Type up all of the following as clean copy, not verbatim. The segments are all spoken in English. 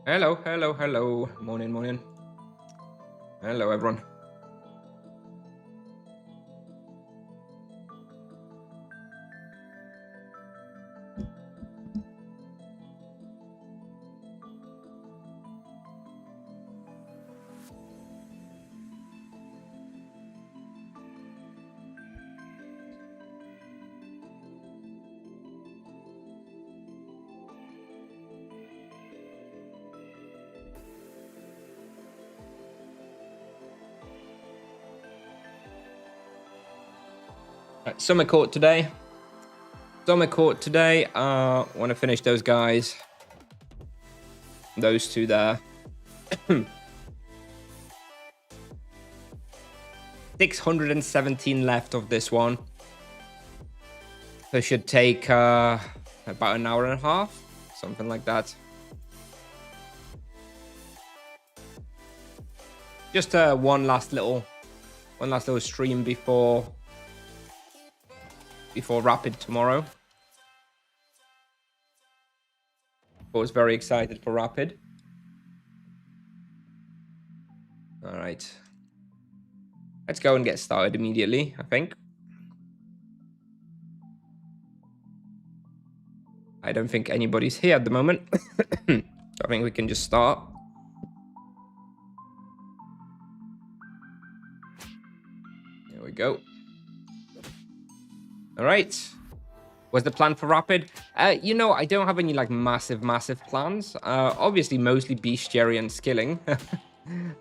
Hello, hello, hello. Morning, morning. Hello, everyone. Summer court today. Summer court today. Want to finish those guys. Those two there. 617 left of this one. So it should take about an hour and a half, something like that. Just one last little stream before Rapid tomorrow. I was very excited for Rapid. All right. Let's go and get started immediately, I think. I don't think anybody's here at the moment. So I think we can just start. There we go. All right. What's the plan for Rapid? I don't have any like massive plans. Obviously, mostly bestiary and skilling.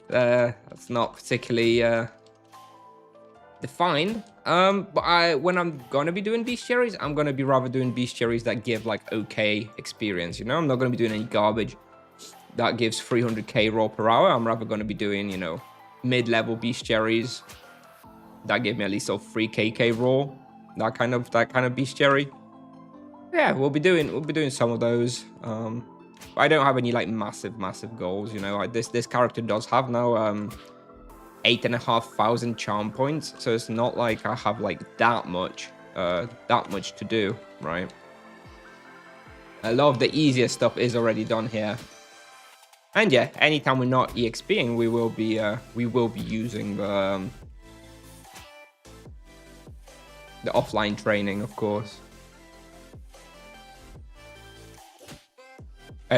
That's not particularly defined. But when I'm gonna be doing bestiaries, I'm gonna be rather doing bestiaries that give like okay experience. I'm not gonna be doing any garbage that gives 300k raw per hour. I'm rather gonna be doing mid-level bestiaries that give me at least 3k raw. That kind of bestiary. Yeah, we'll be doing some of those. I don't have any like massive goals. This character does have now 8,500 charm points, so it's not like I have like that much to do, right? A lot of the easier stuff is already done here. And yeah, anytime we're not EXPing, we will be using the offline training, of course.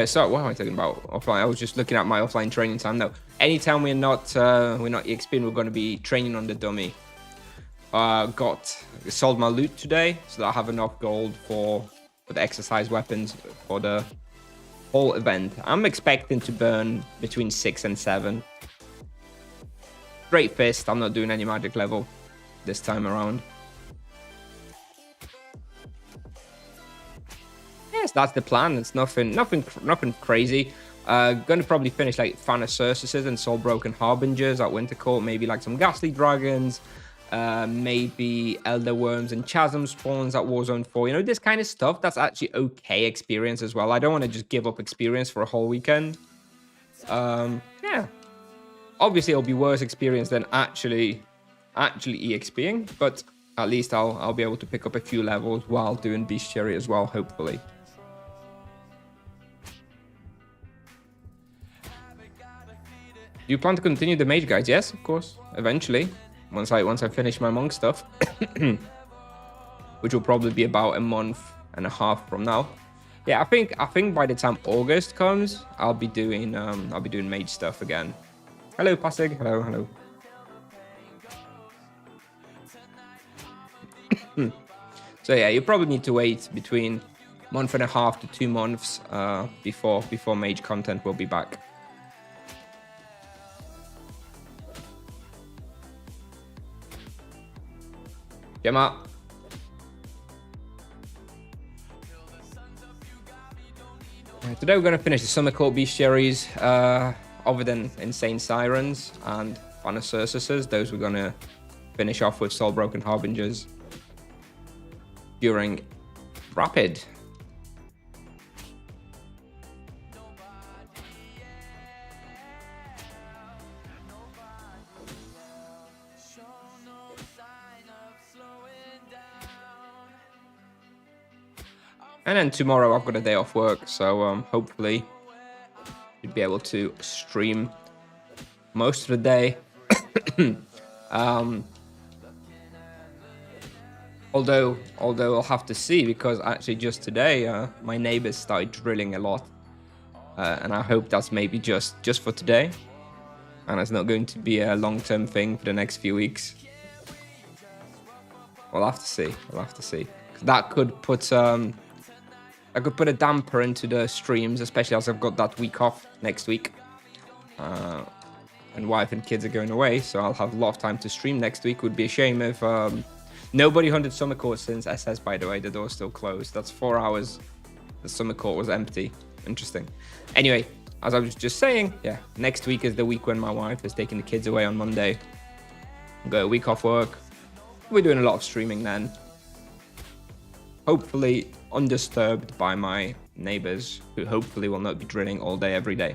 So what am I talking about? Offline. I was just looking at my offline training time. No, anytime we're not EXPing, we're going to be training on the dummy. Sold my loot today, so that I have enough gold for the exercise weapons for the whole event. I'm expecting to burn between 6 and 7. Great fist. I'm not doing any magic level this time around. Yes, that's the plan. It's nothing crazy. Gonna probably finish like Fan of Circuses and Soul Broken Harbingers at Winter Court. Maybe like some Ghastly Dragons. Maybe Elder Worms and Chasm Spawns at Warzone 4. This kind of stuff. That's actually okay experience as well. I don't want to just give up experience for a whole weekend. Yeah. Obviously, it'll be worse experience than actually EXPing, but at least I'll be able to pick up a few levels while doing bestiary as well, hopefully. Do you plan to continue the mage guides? Yes, of course. Eventually, once I finish my monk stuff, which will probably be about a month and a half from now. Yeah, I think by the time August comes, I'll be doing mage stuff again. Hello, Passig. Hello. So yeah, you probably need to wait between a month and a half to 2 months before mage content will be back. Gemma. Today we're going to finish the Summer Court bestiaries, other than Insane Sirens and Fan of Circuses. Those we're going to finish off with Soul Broken Harbingers during Rapid. And then tomorrow I've got a day off work, so hopefully should be able to stream most of the day. Although I'll have to see, because actually just today my neighbors started drilling a lot, and I hope that's maybe just for today, and it's not going to be a long-term thing for the next few weeks. We'll have to see. We'll have to see. That could put a damper into the streams, especially as I've got that week off next week, and wife and kids are going away, so I'll have a lot of time to stream next week. Would be a shame if nobody hunted summer court since SS. By the way, the door's still closed. That's 4 hours. The summer court was empty. Interesting. Anyway, as I was just saying, yeah, next week is the week when my wife is taking the kids away on Monday. I've got a week off work. We're doing a lot of streaming then. Hopefully undisturbed by my neighbors, who hopefully will not be drilling all day, every day.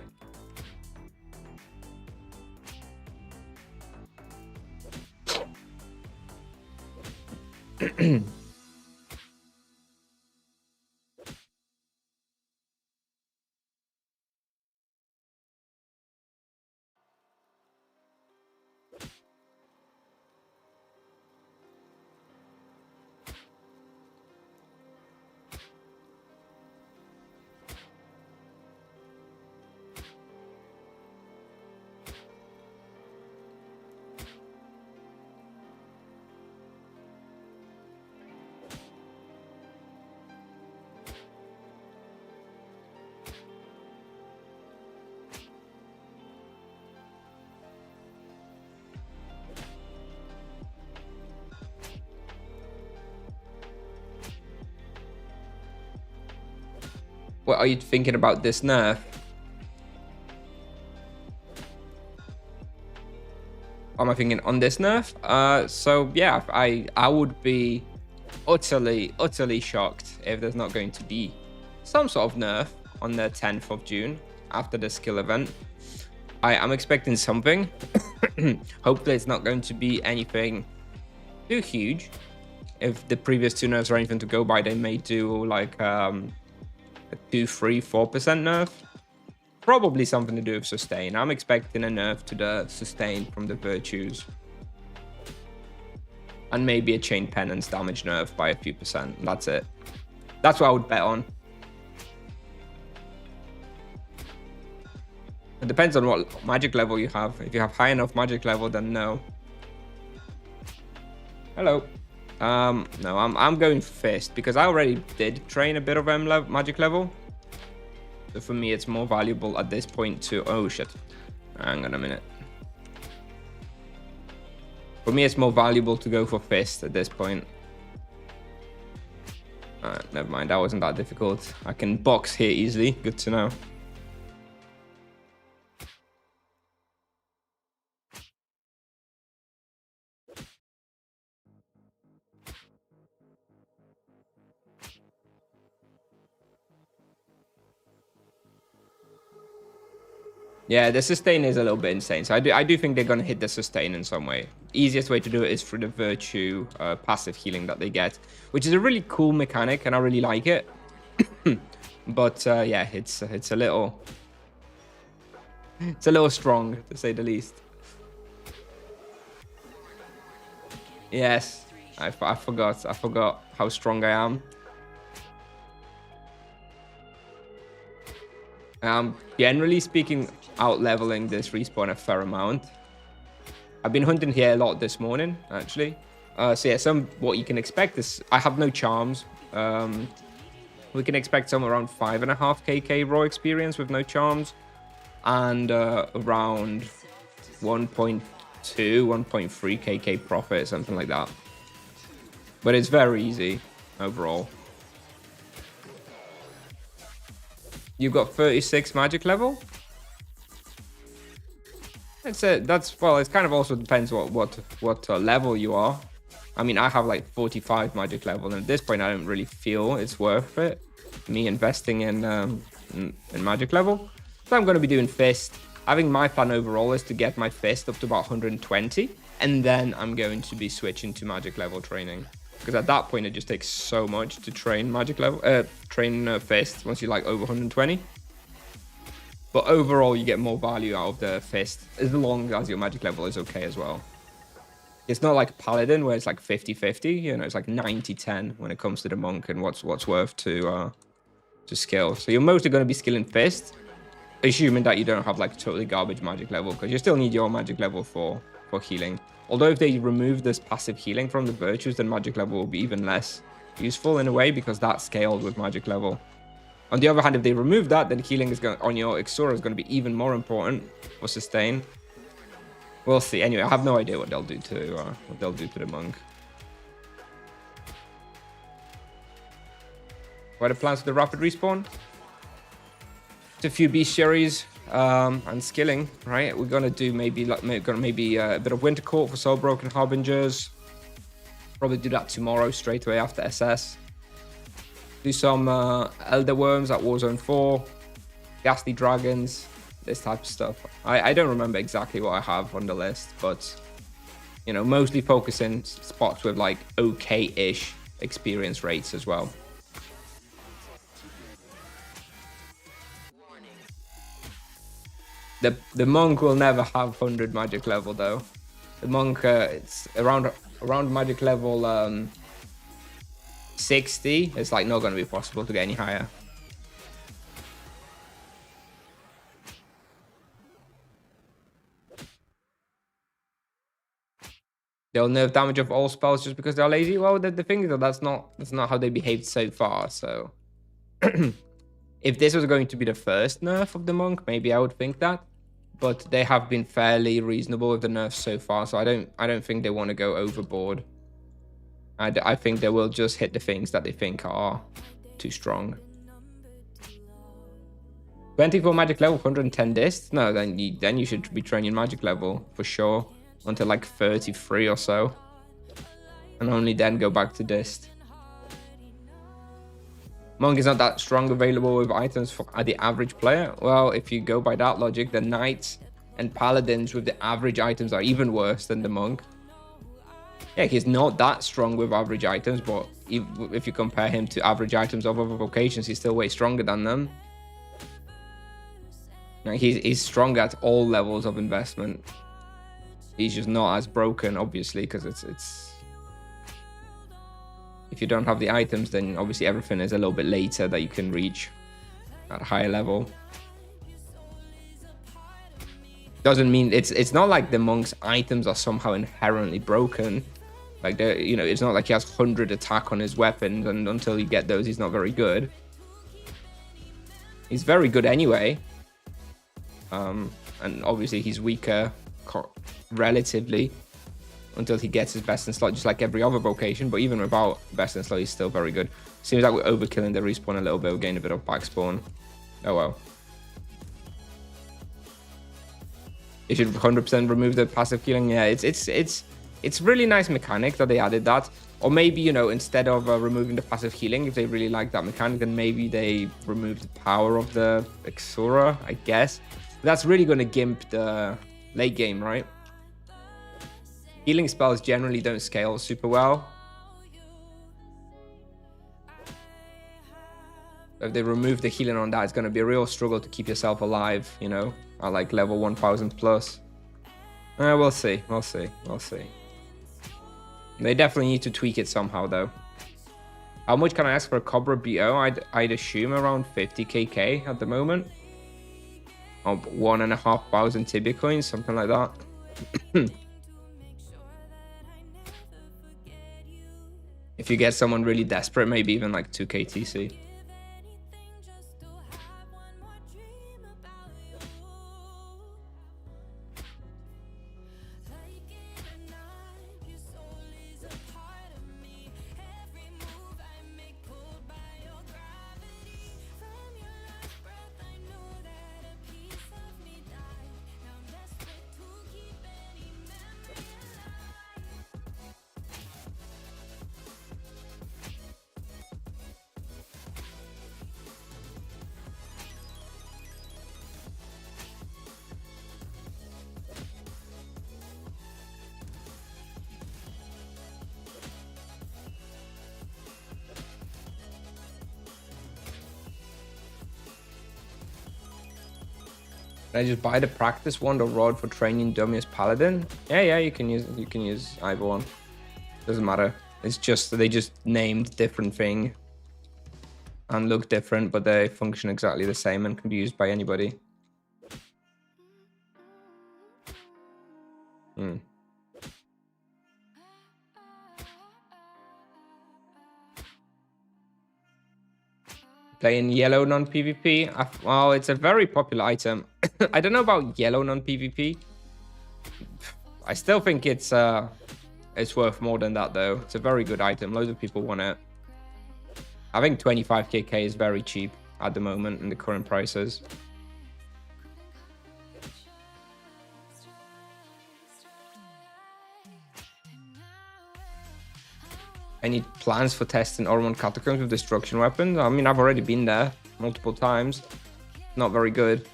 What are you thinking about this nerf? What am I thinking on this nerf? So yeah, I would be utterly shocked if there's not going to be some sort of nerf on the 10th of June after the skill event. I am expecting something. Hopefully it's not going to be anything too huge. If the previous two nerfs are anything to go by, they may do like a 2, 3, 4% nerf. Probably something to do with sustain. I'm expecting a nerf to the sustain from the virtues. And maybe a chain penance damage nerf by a few percent. That's it. That's what I would bet on. It depends on what magic level you have. If you have high enough magic level, then no. Hello. No, I'm going fist because I already did train a bit of magic level. So for me, it's more valuable at this point to... Oh, shit. Hang on a minute. For me, it's more valuable to go for fist at this point. Never mind. That wasn't that difficult. I can box here easily. Good to know. Yeah, the sustain is a little bit insane. So I do think they're going to hit the sustain in some way. Easiest way to do it is through the virtue passive healing that they get, which is a really cool mechanic, and I really like it. But yeah, it's a little strong, to say the least. Yes, I forgot how strong I am. Generally speaking, out leveling this respawn a fair amount. I've been hunting here a lot this morning, actually. So yeah, what you can expect is I have no charms. We can expect some around 5.5 KK raw experience with no charms, and around 1.2, 1.3 KK profit, something like that. But it's very easy overall. You've got 36 magic level. Well, it kind of also depends what level you are. I mean, I have like 45 magic level, and at this point I don't really feel it's worth it, me investing in magic level. So I'm going to be doing fist. I think my plan overall is to get my fist up to about 120, and then I'm going to be switching to magic level training. Because at that point, it just takes so much to train magic level, fist once you're like over 120. But overall, you get more value out of the fist as long as your magic level is okay as well. It's not like Paladin where it's like 50-50, you know, it's like 90-10 when it comes to the monk and what's worth to skill. So you're mostly going to be skilling fist, assuming that you don't have like totally garbage magic level, because you still need your magic level for healing. Although if they remove this passive healing from the virtues, then magic level will be even less useful in a way, because that's scaled with magic level. On the other hand, if they remove that, then healing is going on your Exura is going to be even more important for sustain. We'll see. Anyway, I have no idea what they'll do to the monk. What are the plans for the rapid respawn? It's a few bestiaries and skilling, right? We're gonna do maybe a bit of Winter Court for Soul Broken Harbingers. Probably do that tomorrow straight away after SS. Do some Elder Worms at Warzone 4, Ghastly Dragons, this type of stuff. I don't remember exactly what I have on the list, but you know, mostly focusing spots with like okay-ish experience rates as well. The monk will never have 100 magic level though. The monk it's around magic level 60. It's like not going to be possible to get any higher. They'll nerf damage of all spells just because they're lazy. Well, the thing is that that's not how they behaved so far. So if this was going to be the first nerf of the monk, maybe I would think that. But they have been fairly reasonable with the nerfs so far, so I don't think they want to go overboard. I think they will just hit the things that they think are too strong. 24 magic level, 110 dist? No, then you should be training magic level for sure until like 33 or so, and only then go back to dist. Monk is not that strong available with items for the average player. Well, if you go by that logic, the knights and paladins with the average items are even worse than the monk. Yeah, he's not that strong with average items, but if you compare him to average items of other vocations, he's still way stronger than them. Like he's strong at all levels of investment. He's just not as broken, obviously, because it's if you don't have the items, then obviously everything is a little bit later that you can reach at a higher level. Doesn't mean it's not like the monk's items are somehow inherently broken. Like you know, it's not like he has 100 attack on his weapons, and until you get those, he's not very good. He's very good anyway. And obviously he's weaker relatively until he gets his best in slot, just like every other vocation. But even without best in slot, he's still very good. Seems like we're overkilling the respawn a little bit. We're getting a bit of back spawn. Oh well. You should 100% remove the passive healing. Yeah, it's really nice mechanic that they added that. Or maybe, you know, instead of removing the passive healing, if they really like that mechanic, then maybe they remove the power of the Exura, I guess. That's really going to gimp the late game, right? Healing spells generally don't scale super well. If they remove the healing on that, it's going to be a real struggle to keep yourself alive, you know, at like level 1000 plus. We'll see. They definitely need to tweak it somehow, though. How much can I ask for a Cobra BO? I'd assume around 50kk at the moment. Or 1,500 Tibia coins, something like that. If you get someone really desperate, maybe even like 2k TC. Can I just buy the practice wand or rod for training dummy as Paladin? Yeah, you can use either one. Doesn't matter. It's just they just named different thing and look different, but they function exactly the same and can be used by anybody. Playing yellow non-PvP? Well, it's a very popular item. I don't know about yellow non-PvP. I still think it's worth more than that, though. It's a very good item. Loads of people want it. I think 25k is very cheap at the moment in the current prices. Any plans for testing Ormond Catacombs with destruction weapons? I mean, I've already been there multiple times. Not very good.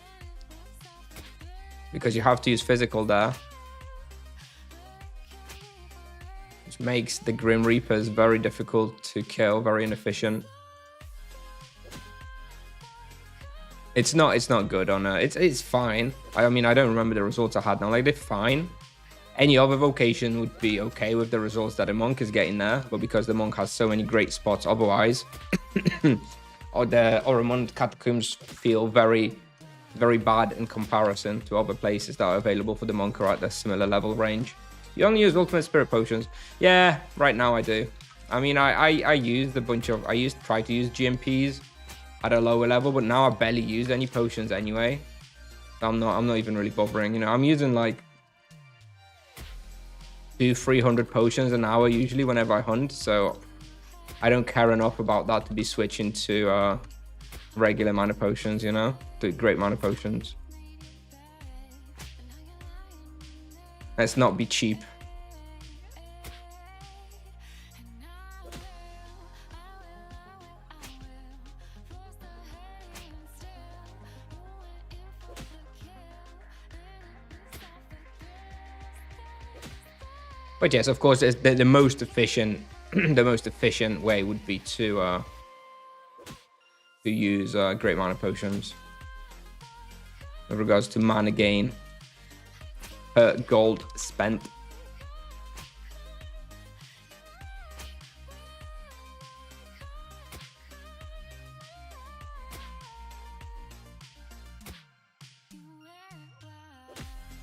Because you have to use physical there. Which makes the Grim Reapers very difficult to kill, very inefficient. It's not good on it's fine. I mean, I don't remember the results I had now. Like, they're fine. Any other vocation would be okay with the results that a monk is getting there, but because the monk has so many great spots otherwise, or the Ormond Catacombs feel very, very bad in comparison to other places that are available for the monk or at the similar level range. You only use ultimate spirit potions. Yeah, right now I do. I mean, I used try to use GMPs at a lower level, but now I barely use any potions anyway. I'm not even really bothering. You know, I'm using like 200-300 potions an hour usually whenever I hunt, so I don't care enough about that to be switching to regular mana potions, you know, to great mana potions. Let's not be cheap. But yes, of course, the most efficient, the most efficient way would be to use great mana potions. In regards to mana gain per gold spent.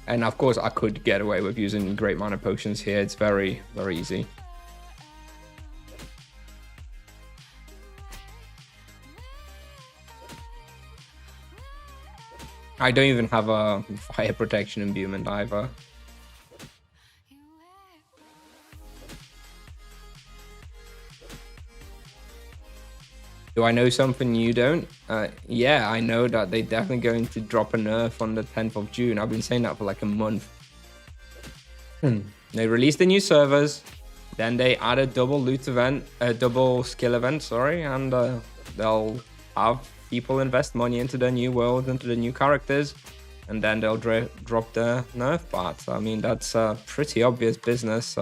And of course, I could get away with using great mana potions here. It's very, very easy. I don't even have a fire protection imbuement either. Do I know something you don't? Yeah, I know that they're definitely going to drop a nerf on the 10th of June. I've been saying that for like a month. They released the new servers, then they add a double loot event, a double skill event, sorry, and they'll have people invest money into the new world, into the new characters, and then they'll drop the nerf parts. I mean, that's a pretty obvious business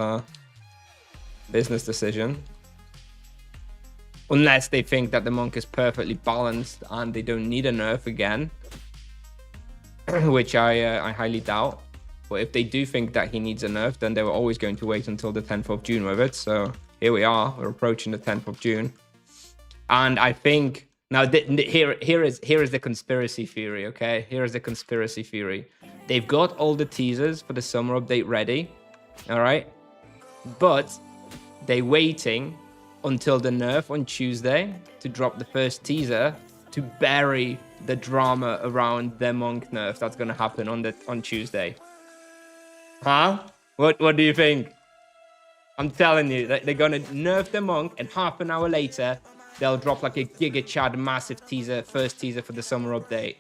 decision. Unless they think that the monk is perfectly balanced and they don't need a nerf again, which I highly doubt. But if they do think that he needs a nerf, then they were always going to wait until the 10th of June with it. So here we are, we're approaching the 10th of June. And I think, now here is the conspiracy theory, okay? Here is the conspiracy theory. They've got all the teasers for the summer update ready, all right? But they're waiting until the nerf on Tuesday to drop the first teaser to bury the drama around the monk nerf that's going to happen on Tuesday. Huh? What do you think? I'm telling you that they're going to nerf the monk, and half an hour later they'll drop like a Giga Chad massive teaser, first teaser for the summer update,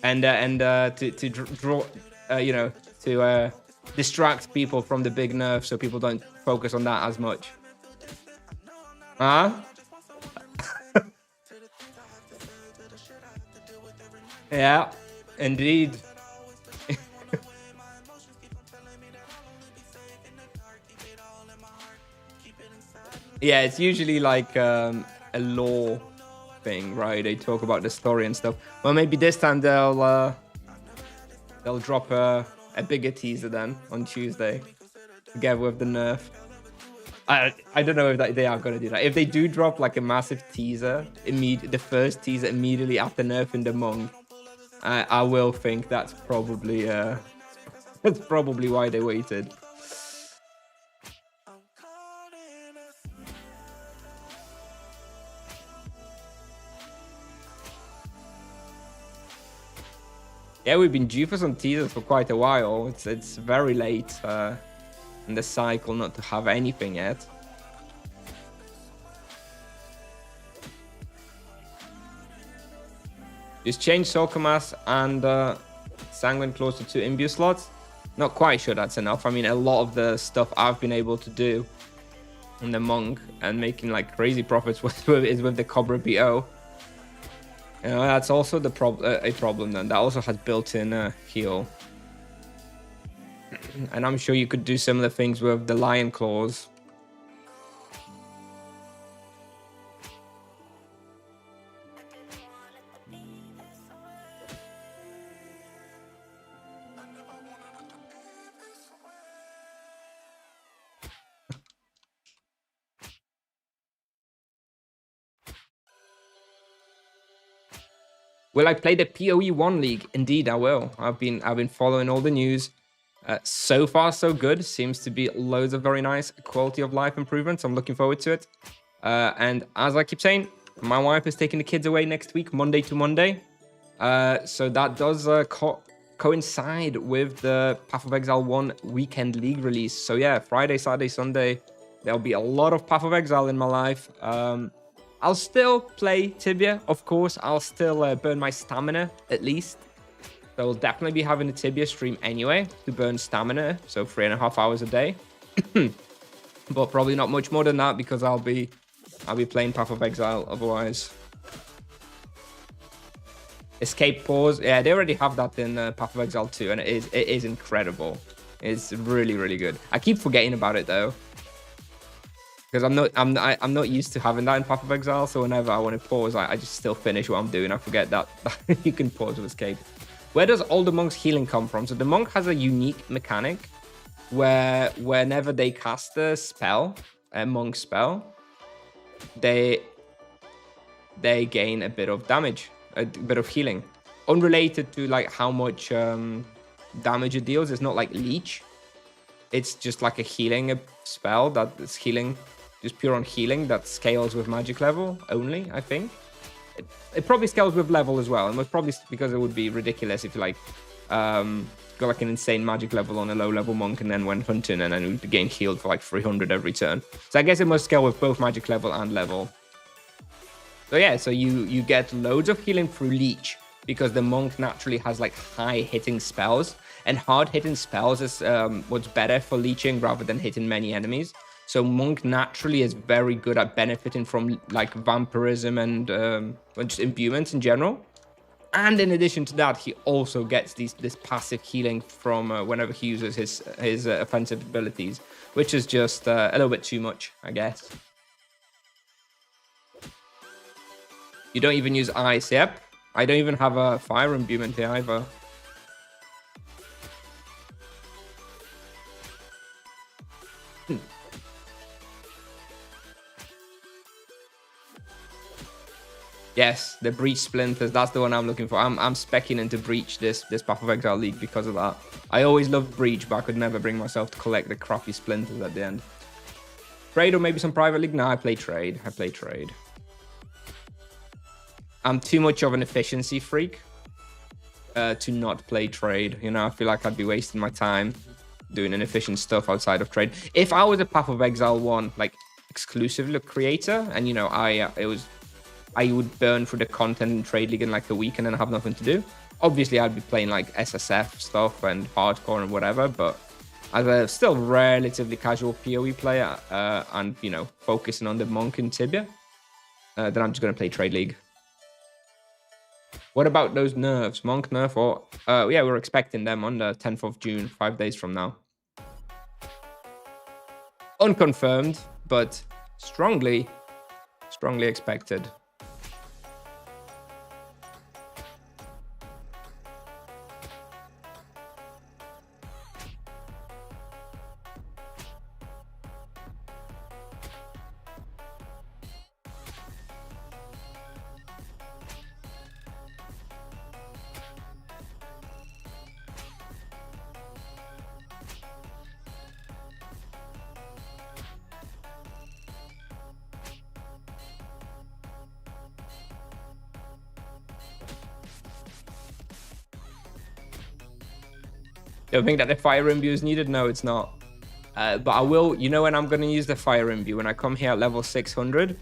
and to draw to distract people from the big nerf so people don't focus on that as much. Huh? Yeah, indeed. Yeah, it's usually like a law thing, right? They talk about the story and stuff. Well, maybe this time they'll drop a bigger teaser then on Tuesday, together with the nerf. I don't know if they are going to do that. If they do drop like a massive teaser, the first teaser immediately after nerfing the monk, I will think that's probably why they waited. Yeah, we've been due for some teasers for quite a while. It's very late in the cycle not to have anything yet. Just change Sokomas and Sanguine Claws to 2 imbue slots. Not quite sure that's enough. I mean, a lot of the stuff I've been able to do in the monk and making like crazy profits is with the Cobra BO. You know, that's also a problem then. That also has built-in heal. And I'm sure you could do similar things with the Lion Claws. Will I play the PoE 1 League? Indeed, I will. I've been following all the news. So far, so good. Seems to be loads of very nice quality of life improvements. I'm looking forward to it. And as I keep saying, my wife is taking the kids away next week, Monday to Monday. So that does coincide with the Path of Exile 1 Weekend League release. So yeah, Friday, Saturday, Sunday, there'll be a lot of Path of Exile in my life. I'll still play Tibia, of course. I'll still burn my stamina, at least. So I'll definitely be having a Tibia stream anyway to burn stamina, so 3.5 hours a day. But probably not much more than that because I'll be playing Path of Exile otherwise. Escape pause, yeah, they already have that in Path of Exile 2, and it is incredible. It's really, really good. I keep forgetting about it though, because I'm not used to having that in Path of Exile. So whenever I want to pause, I just still finish what I'm doing. I forget that you can pause with escape. Where does all the monk's healing come from? So the monk has a unique mechanic where whenever they cast a spell, a monk spell, they gain a bit of damage, a bit of healing, unrelated to like how much damage it deals. It's not like leech. It's just like a healing spell that is healing, just pure on healing that scales with magic level only, I think. It probably scales with level as well, and it's probably because it would be ridiculous if you like got like an insane magic level on a low level monk and then went hunting and then would gain healed for like 300 every turn. So I guess it must scale with both magic level and level. So yeah, so you get loads of healing through leech because the monk naturally has like high hitting spells, and hard hitting spells is what's better for leeching rather than hitting many enemies. So monk naturally is very good at benefiting from like vampirism and just imbuements in general. And in addition to that, he also gets this passive healing from whenever he uses his offensive abilities, which is just a little bit too much, I guess. You don't even use ice. Yep, I don't even have a fire imbuement here either. Yes, the Breach Splinters, that's the one I'm looking for. I'm speccing into Breach this Path of Exile League because of that. I always loved Breach, but I could never bring myself to collect the crappy Splinters at the end. Trade or maybe some Private League? No, I play Trade. I'm too much of an efficiency freak to not play Trade. You know, I feel like I'd be wasting my time doing inefficient stuff outside of Trade. If I was a Path of Exile 1, like, exclusively creator, and, you know, I would burn through the content in Trade League in like a week and then have nothing to do. Obviously, I'd be playing like SSF stuff and hardcore and whatever, but as a still relatively casual PoE player and, you know, focusing on the Monk and Tibia, then I'm just going to play Trade League. What about those nerfs? Monk nerf or... yeah, we're expecting them on the 10th of June, 5 days from now. Unconfirmed, but strongly expected. Don't think that the fire imbue is needed. No, it's not. But I will, you know when I'm going to use the fire imbue? When I come here at level 600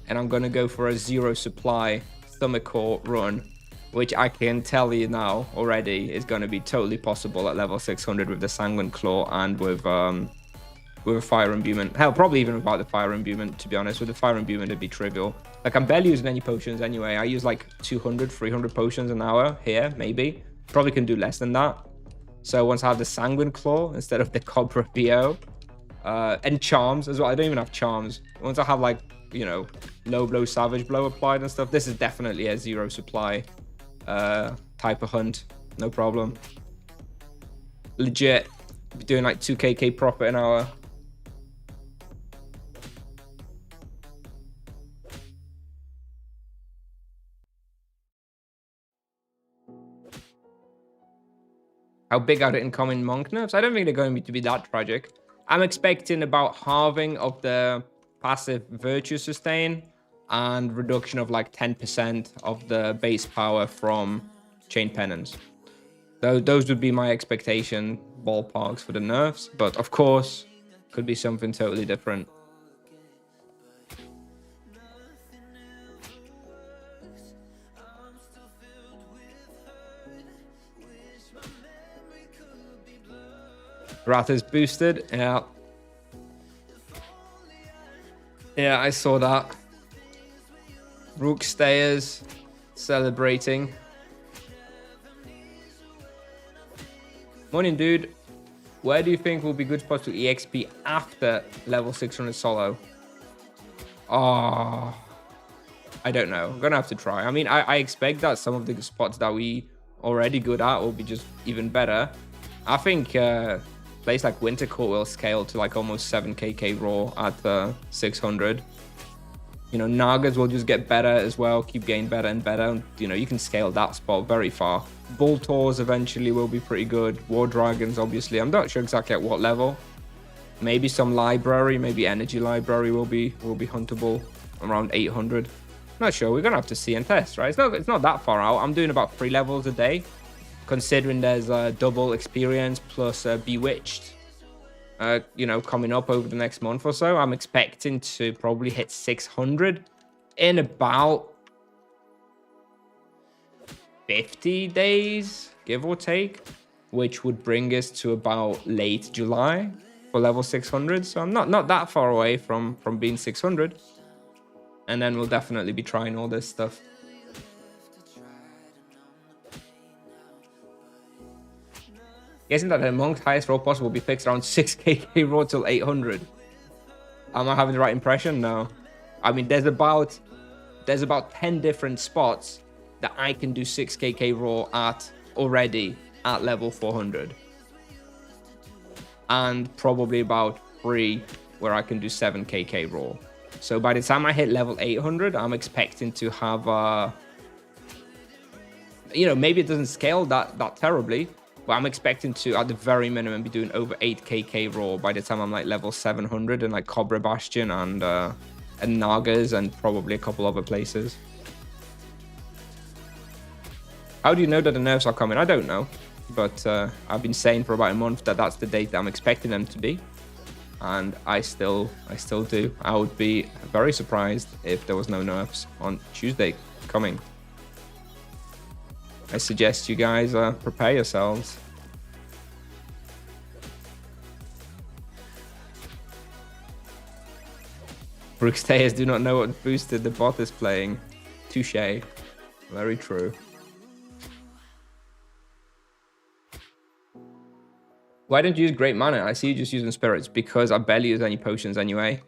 and I'm going to go for a 0 supply stomach core run, which I can tell you now already is going to be totally possible at level 600 with the Sanguine Claw and with a fire imbuement. Hell, probably even without the fire imbuement, to be honest. With the fire imbuement, it'd be trivial. Like, I'm barely using any potions anyway. I use like 200, 300 potions an hour here, maybe. Probably can do less than that. So once I have the Sanguine Claw instead of the Cobra BO, and Charms as well. I don't even have Charms. Once I have, like, you know, Low Blow, Savage Blow applied and stuff, this is definitely a 0 supply type of hunt. No problem. Legit. Be doing like 2kk profit an hour. How big are the incoming monk nerfs? I don't think they're going to be that tragic. I'm expecting about halving of the passive virtue sustain and reduction of like 10% of the base power from chain penance. Those would be my expectation ballparks for the nerfs, but of course, could be something totally different. Wrath is boosted. Yeah. Yeah, I saw that. Rook Stayers celebrating. Morning, dude. Where do you think will be good spots to EXP after level 600 solo? Oh, I don't know. I'm gonna have to try. I mean, I expect that some of the spots that we already good at will be just even better. I think place like Winter Court will scale to like almost 7kk raw at 600. You know, Nagas will just get better as well, keep getting better and better. You know, you can scale that spot very far. Boltors eventually will be pretty good. War Dragons, obviously. I'm not sure exactly at what level. Maybe some library, maybe energy library will be huntable around 800. Not sure. We're gonna have to see and test, right? It's not that far out. I'm doing about 3 levels a day, considering there's a double experience plus Bewitched. You know, coming up over the next month or so. I'm expecting to probably hit 600 in about 50 days, give or take, which would bring us to about late July for level 600. So I'm not that far away from being 600. And then we'll definitely be trying all this stuff. Guessing that the monk's highest roll possible will be fixed around 6kk raw till 800. Am I having the right impression? No. I mean, there's about 10 different spots that I can do 6kk raw at already at level 400. And probably about 3 where I can do 7kk raw. So by the time I hit level 800, I'm expecting to have, you know, maybe it doesn't scale that terribly, but I'm expecting to, at the very minimum, be doing over 8kk raw by the time I'm like level 700 in like Cobra Bastion and Nagas and probably a couple other places. How do you know that the nerfs are coming? I don't know, but I've been saying for about a month that that's the date that I'm expecting them to be, and I still do. I would be very surprised if there was no nerfs on Tuesday coming. I suggest you guys prepare yourselves. Brookstayers do not know what boosted the bot is playing. Touché. Very true. Why don't you use Great Mana? I see you just using Spirits because I barely use any potions anyway.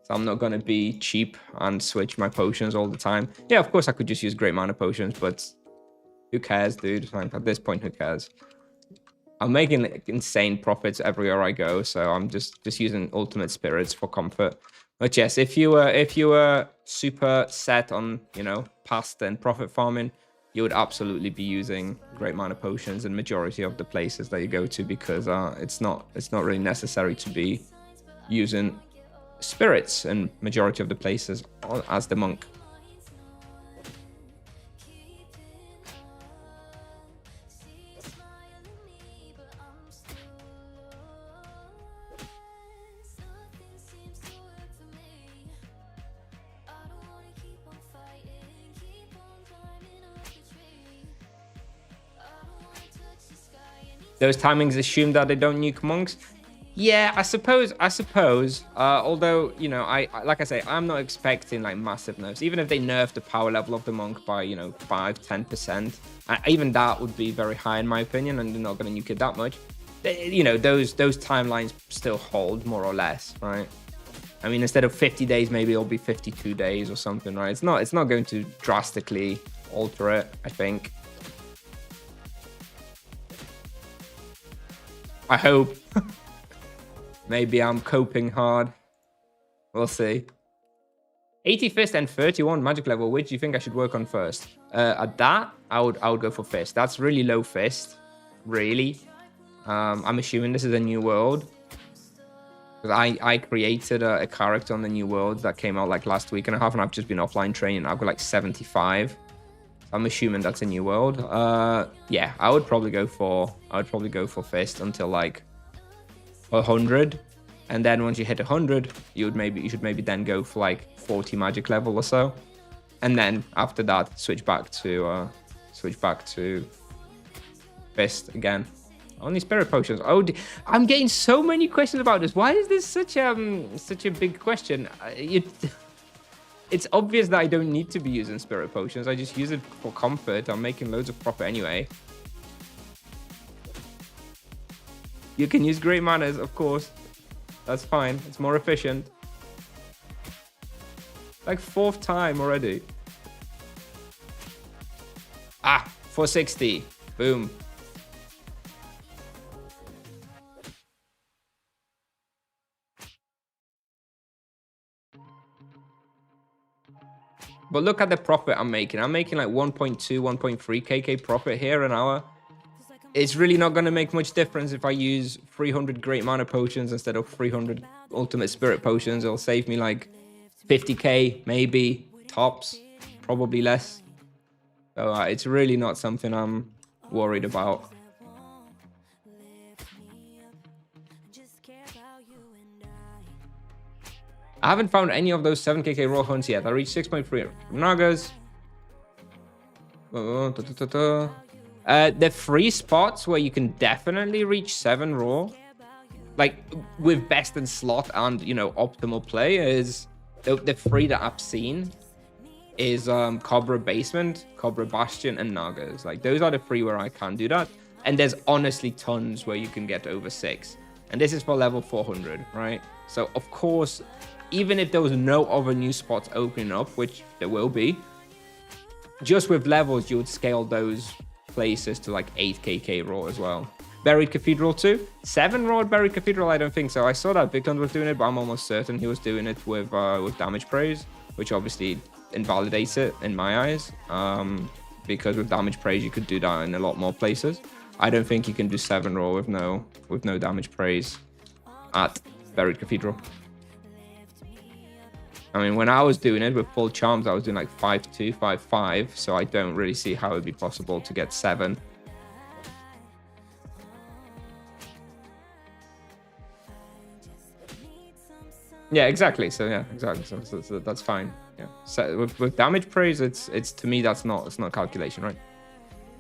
So I'm not going to be cheap and switch my potions all the time. Yeah, of course I could just use Great Mana potions, but who cares, dude? Like, at this point, who cares? I'm making like, insane profits everywhere I go, so I'm just using Ultimate Spirits for comfort. But yes, if you were super set on, you know, past and profit farming, you would absolutely be using Great Mana potions in majority of the places that you go to, because it's not really necessary to be using spirits in majority of the places as the monk. Those timings assume that they don't nuke monks. Yeah, I suppose. Although, you know, I like I say, I'm not expecting like massive nerfs. Even if they nerf the power level of the monk by, you know, 5-10%, even that would be very high in my opinion, and they're not going to nuke it that much. You know, those timelines still hold more or less, right? I mean, instead of 50 days, maybe it'll be 52 days or something, right? It's not going to drastically alter it, I think. I hope. Maybe I'm coping hard. We'll see. 80 fist and 31 magic level. Which do you think I should work on first? At that, I would go for fist. That's really low fist. Really. I'm assuming this is a new world. Because I created a character on the new world that came out like last week and a half, and I've just been offline training. I've got like 75. I'm assuming that's a new world. Yeah, I would probably go for fist until like 100, and then once you hit 100, you should maybe then go for like 40 magic level or so, and then after that switch back to fist again. Only spirit potions. Oh, I'm getting so many questions about this. Why is this such a big question? It's obvious that I don't need to be using spirit potions. I just use it for comfort. I'm making loads of profit anyway. You can use great manners, of course. That's fine. It's more efficient. Like 4th time already. Ah, 460. Boom. But look at the profit I'm making. I'm making like 1.2, 1.3 KK profit here an hour. It's really not going to make much difference if I use 300 great mana potions instead of 300 ultimate spirit potions. It'll save me like 50k, maybe, tops, probably less. So it's really not something I'm worried about. I haven't found any of those 7kk raw hunts yet. I reached 6.3 Nagas. The 3 spots where you can definitely reach 7 raw, like with best in slot and, you know, optimal play, is the 3 that I've seen is Cobra Basement, Cobra Bastion, and Nagas. Like those are the 3 where I can do that. And there's honestly tons where you can get over 6. And this is for level 400, right? So of course, even if there was no other new spots opening up, which there will be, just with levels, you would scale those places to like 8kk raw as well. Buried Cathedral too? 7 raw at Buried Cathedral? I don't think so. I saw that Victor was doing it, but I'm almost certain he was doing it with damage praise, which obviously invalidates it in my eyes. Because with damage praise, you could do that in a lot more places. I don't think you can do 7 raw with no damage praise at Buried Cathedral. I mean, when I was doing it with full charms, I was doing like 5-2, 5-5, so I don't really see how it would be possible to get 7. Yeah, exactly. So yeah, exactly. So that's fine. Yeah. So with damage praise, it's to me it's not calculation, right?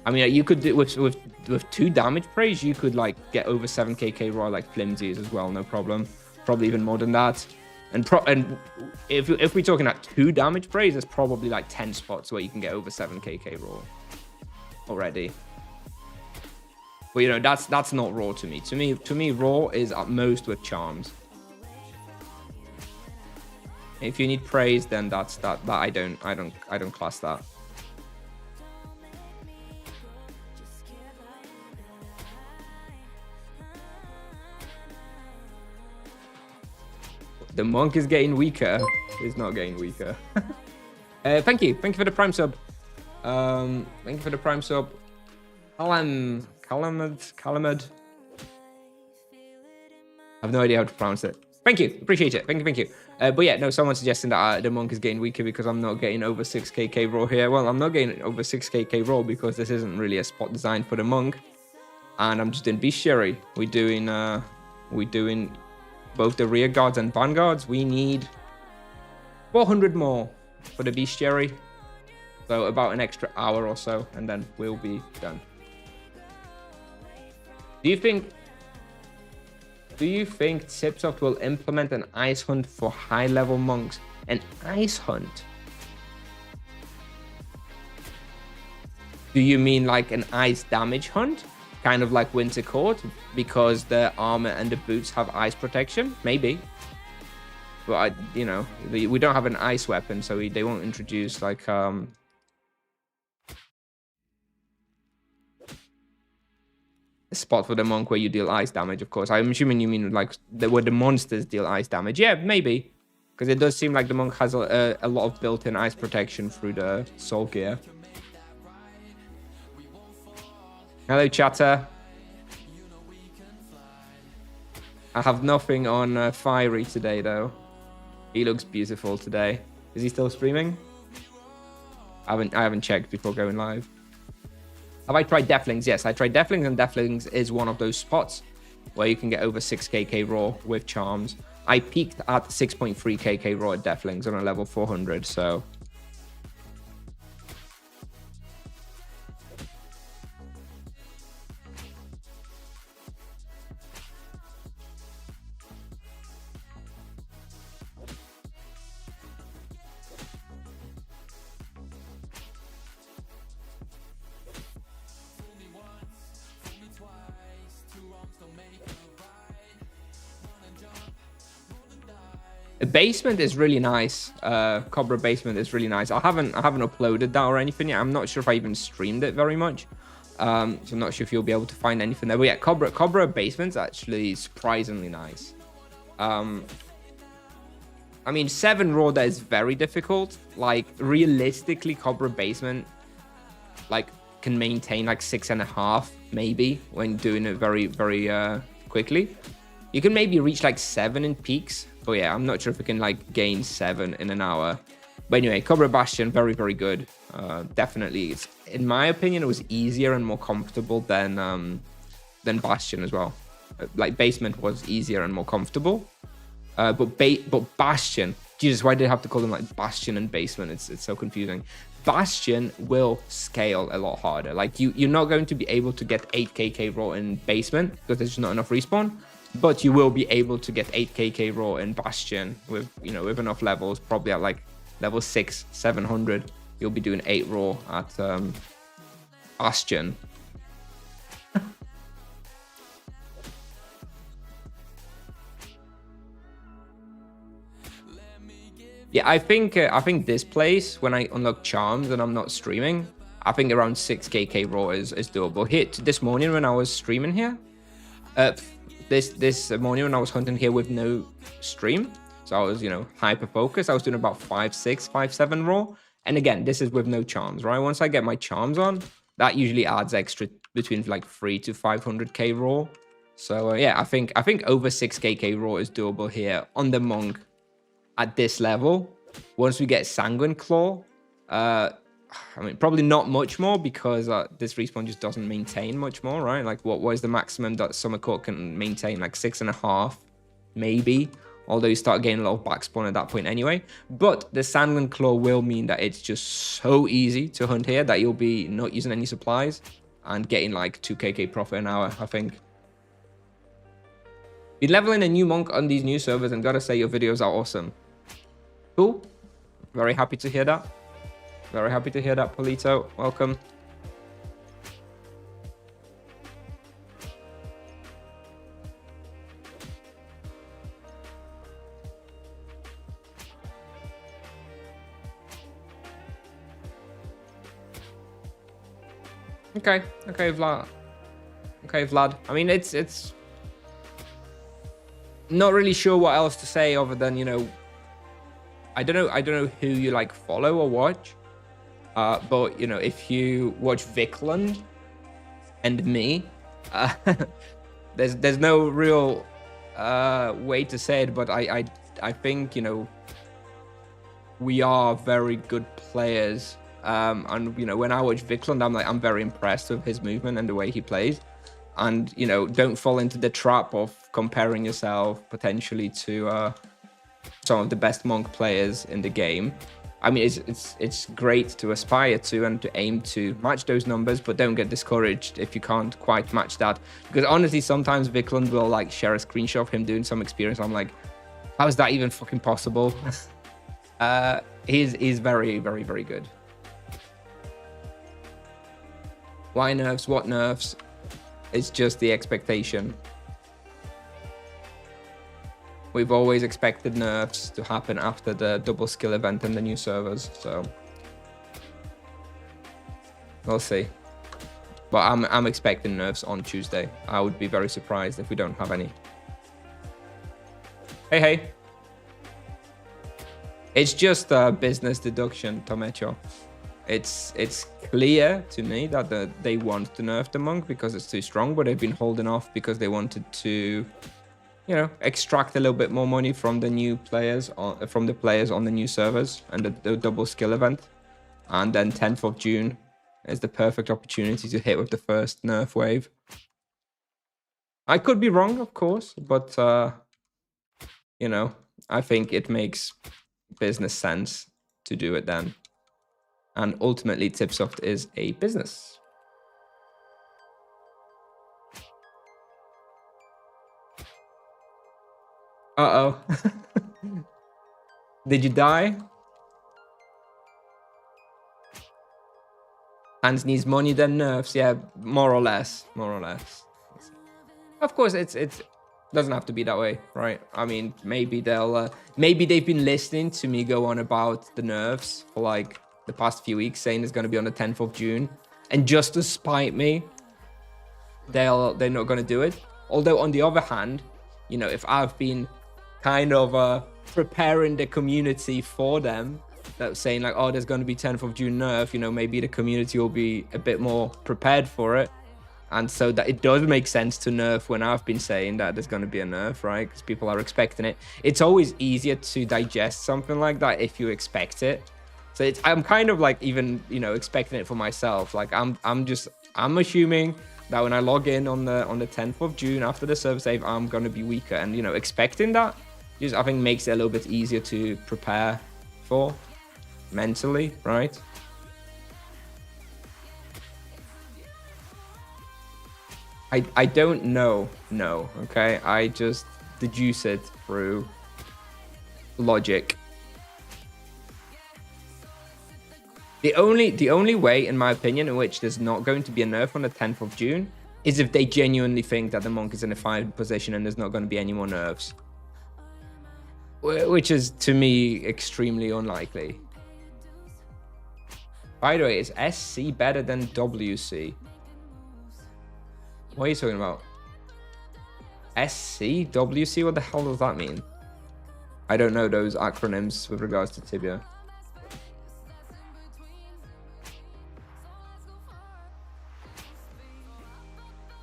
I mean, you could do with 2 damage praise, you could like get over 7kk raw like flimsies as well, no problem. Probably even more than that. And if we're talking at 2 damage praise, there's probably like 10 spots where you can get over 7kk raw already. But you know, that's not raw to me. To me, raw is at most with charms. If you need praise, then that I don't class that. The monk is getting weaker. He's not getting weaker. Thank you for the prime sub. Thank you for the prime sub. Calamad. I have no idea how to pronounce it. Thank you, appreciate it. Thank you. But yeah, no, someone's suggesting that the monk is getting weaker because I'm not getting over 6kk raw here. Well, I'm not getting over 6kk raw because this isn't really a spot designed for the monk, and I'm just doing bestiary. We're doing both the rear guards and vanguards. We need 400 more for the bestiary, so about an extra hour or so, and then we'll be done. Do you think Tipsoft will implement an ice hunt for high-level monks? An ice hunt? Do you mean like an ice damage hunt? Kind of like Winter Court, because the armor and the boots have ice protection? Maybe. But we don't have an ice weapon, so they won't introduce like a spot for the monk where you deal ice damage, of course. I'm assuming you mean like where the monsters deal ice damage. Yeah, maybe. Because it does seem like the monk has a lot of built-in ice protection through the soul gear. Hello, chatter. I have nothing on Fiery today, though. He looks beautiful today. Is he still streaming? I haven't checked before going live. Have I tried Deathlings? Yes, I tried Deathlings, and Deathlings is one of those spots where you can get over 6kk raw with charms. I peaked at 6.3kk raw at Deathlings on a level 400, so... The basement is really nice. Cobra basement is really nice. I haven't uploaded that or anything yet. I'm not sure if I even streamed it very much. So I'm not sure if you'll be able to find anything there. But yeah, Cobra basement's actually surprisingly nice. I mean, 7 raw there is very difficult. Like realistically, Cobra basement like can maintain like 6.5 maybe when doing it very, very quickly. You can maybe reach like 7 in peaks. But yeah, I'm not sure if we can like gain 7 in an hour. But anyway, Cobra Bastion, very, very good. Definitely, in my opinion, it was easier and more comfortable than Bastion as well. Like Basement was easier and more comfortable. But Bastion, Jesus, why did I have to call them like Bastion and Basement? It's so confusing. Bastion will scale a lot harder. Like you're not going to be able to get 8kk raw in Basement because there's just not enough respawn. But you will be able to get 8kk raw in Bastion with with enough levels, probably at like level 6, 700. You'll be doing 8 raw at Bastion. Yeah, I think this place, when I unlock charms and I'm not streaming, I think around 6kk raw is doable. Here this morning when I was streaming here, this morning when I was hunting here with no stream, so I was hyper focused. I was doing about 5.6, 5.7 raw, and again, this is with no charms, right? Once I get my charms on, that usually adds extra between like 3 to 500k raw. So yeah, I think over 6kk raw is doable here on the monk at this level. Once we get Sanguine Claw, I mean, probably not much more because this respawn just doesn't maintain much more, right? Like, what was the maximum that Summer Court can maintain? Like 6.5, maybe. Although you start getting a lot of backspawn at that point anyway. But the Sanguine Claw will mean that it's just so easy to hunt here that you'll be not using any supplies and getting like 2kk profit an hour, I think. Been leveling a new monk on these new servers and gotta say your videos are awesome. Cool. Very happy to hear that. Very happy to hear that, Polito. Welcome. Okay, Vlad. Okay, Vlad. I mean, it's not really sure what else to say other than, I don't know who you like follow or watch. But if you watch Vikland and me, there's no real way to say it, but I think we are very good players. And when I watch Vikland, I'm very impressed with his movement and the way he plays. And don't fall into the trap of comparing yourself potentially to some of the best monk players in the game. I mean, it's great to aspire to and to aim to match those numbers, but don't get discouraged if you can't quite match that. Because honestly, sometimes Vikland will like share a screenshot of him doing some experience. I'm like, how is that even fucking possible? He's very, very, very good. Why nerfs? What nerfs? It's just the expectation. We've always expected nerfs to happen after the double skill event and the new servers, so we'll see. But I'm expecting nerfs on Tuesday. I would be very surprised if we don't have any. Hey. It's just a business deduction, Tomecho. It's clear to me that they want to nerf the monk because it's too strong, but they've been holding off because they wanted to, you know, extract a little bit more money from the new players, from the players on the new servers and the double skill event. And then 10th of June is the perfect opportunity to hit with the first nerf wave. I could be wrong, of course, but, you know, I think it makes business sense to do it then. And ultimately, Tipsoft is a business. Uh-oh. Did you die? Hans needs money, then nerfs. Yeah, more or less. More or less. Of course, it's doesn't have to be that way, right? I mean, maybe maybe they've been listening to me go on about the nerfs for like the past few weeks, saying it's going to be on the 10th of June, and just to spite me, they're not going to do it. Although on the other hand, you know, if I've been kind of preparing the community for them, that saying like, oh, there's going to be 10th of June nerf, you know, maybe the community will be a bit more prepared for it. And so that it does make sense to nerf when I've been saying that there's going to be a nerf, right? Because people are expecting it. It's always easier to digest something like that if you expect it. So I'm kind of like even, you know, expecting it for myself. Like I'm assuming that when I log in on the 10th of June after the server save, I'm going to be weaker. And, you know, expecting that just, I think, makes it a little bit easier to prepare for mentally, right? I don't know, no, okay? I just deduce it through logic. The only way, in my opinion, in which there's not going to be a nerf on the 10th of June is if they genuinely think that the monk is in a 5 position and there's not going to be any more nerfs. Which is, to me, extremely unlikely. By the way, is SC better than WC? What are you talking about? SC? WC? What the hell does that mean? I don't know those acronyms with regards to Tibia.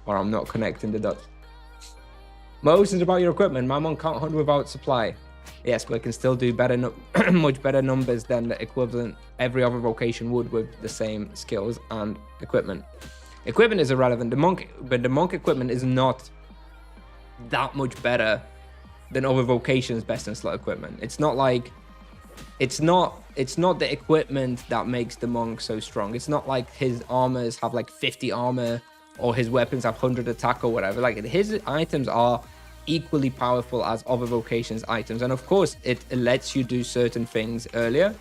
Or I'm not connecting the dots. Most is about your equipment. My monk can't hunt without supply. Yes, but it can still do better, much better numbers than the equivalent every other vocation would with the same skills and equipment. Equipment is irrelevant. The monk equipment is not that much better than other vocations best in slot equipment. It's not like it's not the equipment that makes the monk so strong. It's not like his armors have like 50 armor or his weapons have 100 attack or whatever. Like his items are equally powerful as other vocations items, and of course it lets you do certain things earlier.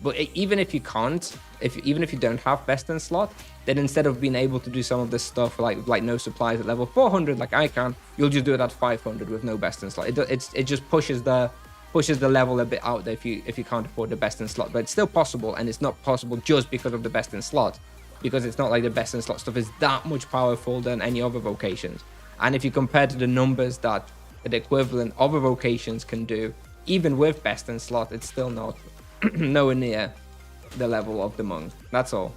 But even if you can't, even if you don't have best in slot, then instead of being able to do some of this stuff like no supplies at level 400 like I can, you'll just do it at 500 with no best in slot. It just pushes the level a bit out there if you can't afford the best in slot. But it's still possible, and it's not possible just because of the best in slot, because it's not like the best in slot stuff is that much powerful than any other vocations. And if you compare to the numbers that the equivalent other vocations can do, even with best in slot, it's still not nowhere near the level of the monk. That's all.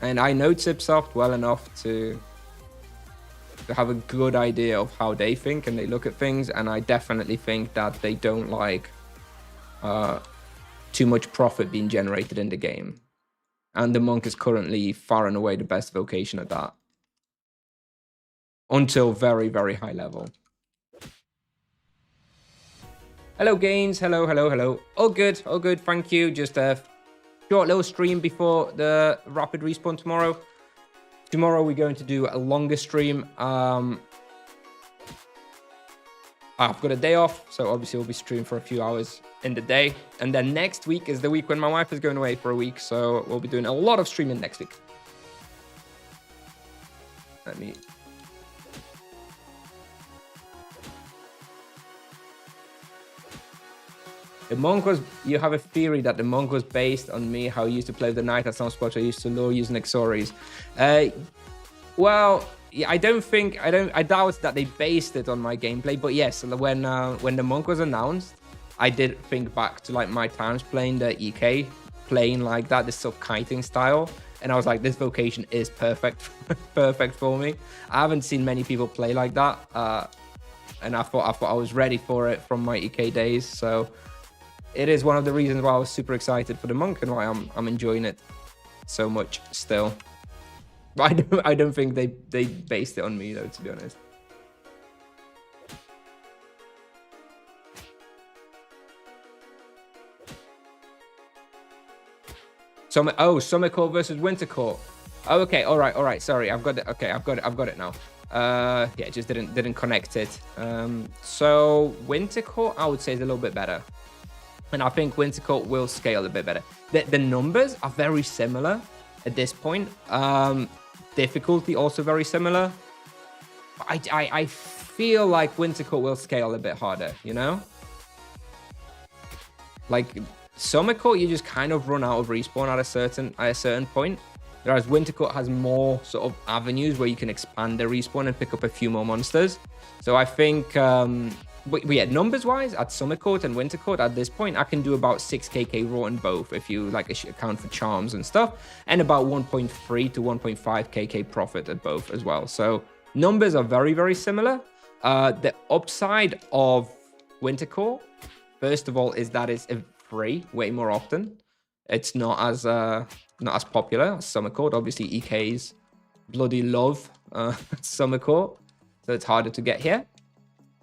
And I know Tipsoft well enough to have a good idea of how they think and they look at things, and I definitely think that they don't like too much profit being generated in the game. And the monk is currently far and away the best vocation at that. Until very, very high level. Hello, Gaines. Hello, hello, hello. All good, all good. Thank you. Just a short little stream before the rapid respawn tomorrow. Tomorrow we're going to do a longer stream. I've got a day off, so obviously we'll be streaming for a few hours in the day. And then next week is the week when my wife is going away for a week, so we'll be doing a lot of streaming next week. Let me... The monk was, you have a theory that the monk was based on me, how I used to play the knight at some spots I used to lure using accessories. Well, yeah, I doubt that they based it on my gameplay, but yes, when the monk was announced, I did think back to like my times playing the EK, playing like that, this sort of kiting style. And I was like, this vocation is perfect, perfect for me. I haven't seen many people play like that. And I thought I was ready for it from my EK days. So it is one of the reasons why I was super excited for the monk and why I'm enjoying it so much still. But I don't think they based it on me though, to be honest. Summer Court versus Winter Court. Oh, okay, all right. Sorry, I've got it. Okay, I've got it now. Yeah, it just didn't connect it. So Winter Court, I would say, is a little bit better. And I think Winter Court will scale a bit better. The numbers are very similar at this point. Difficulty also very similar. I feel like Winter Court will scale a bit harder, you know? Like Summer Court, you just kind of run out of respawn at a certain point. Whereas Winter Court has more sort of avenues where you can expand the respawn and pick up a few more monsters. So I think but yeah, numbers-wise, at Summer Court and Winter Court, at this point, I can do about 6kk raw in both, if you like account for charms and stuff, and about 1.3 to 1.5kk profit at both as well. So numbers are very, very similar. The upside of Winter Court, first of all, is that it's free way more often. It's not as popular as Summer Court. Obviously, EKs bloody love Summer Court, so it's harder to get here.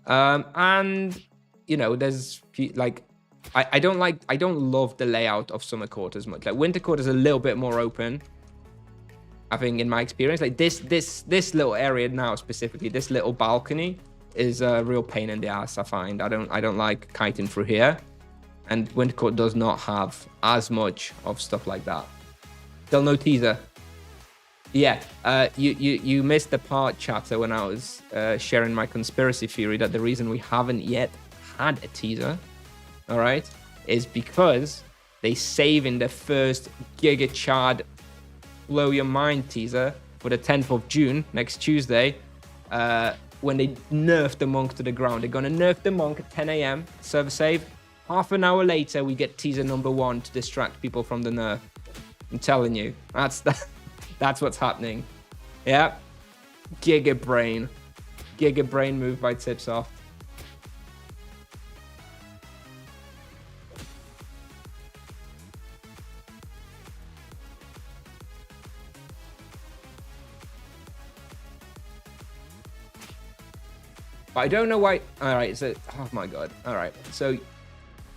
And you know, there's like I don't love the layout of Summer Court as much. Like Winter Court is a little bit more open, I think, in my experience. Like this little area now, specifically this little balcony, is a real pain in the ass. I find I don't like kiting through here, and Winter Court does not have as much of stuff like that. Still no teaser. Yeah, you missed the part, chatter, when I was sharing my conspiracy theory that the reason we haven't yet had a teaser, all right, is because they saving the first Giga Chad blow your mind teaser for the 10th of June, next Tuesday, when they nerf the monk to the ground. They're gonna nerf the monk at 10 a.m. server save. Half an hour later, we get teaser number 1 to distract people from the nerf. I'm telling you, that's what's happening. Yeah. Giga Brain move by Tipsoft. But I don't know why. All right, so oh my god. All right, so,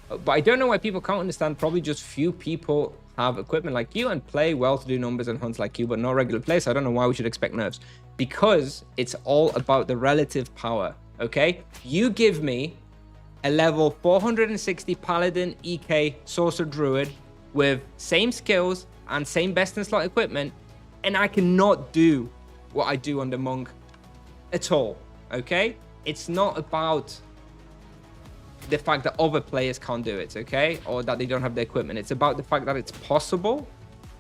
but I don't know why people can't understand. Probably just few people have equipment like you and play well to do numbers and hunts like you, but no regular play. So I don't know why we should expect nerfs, because it's all about the relative power. Okay, you give me a level 460 Paladin EK Sorcerer Druid with same skills and same best in slot equipment, and I cannot do what I do on the monk at all. Okay, it's not about the fact that other players can't do it, okay, or that they don't have the equipment. It's about the fact that it's possible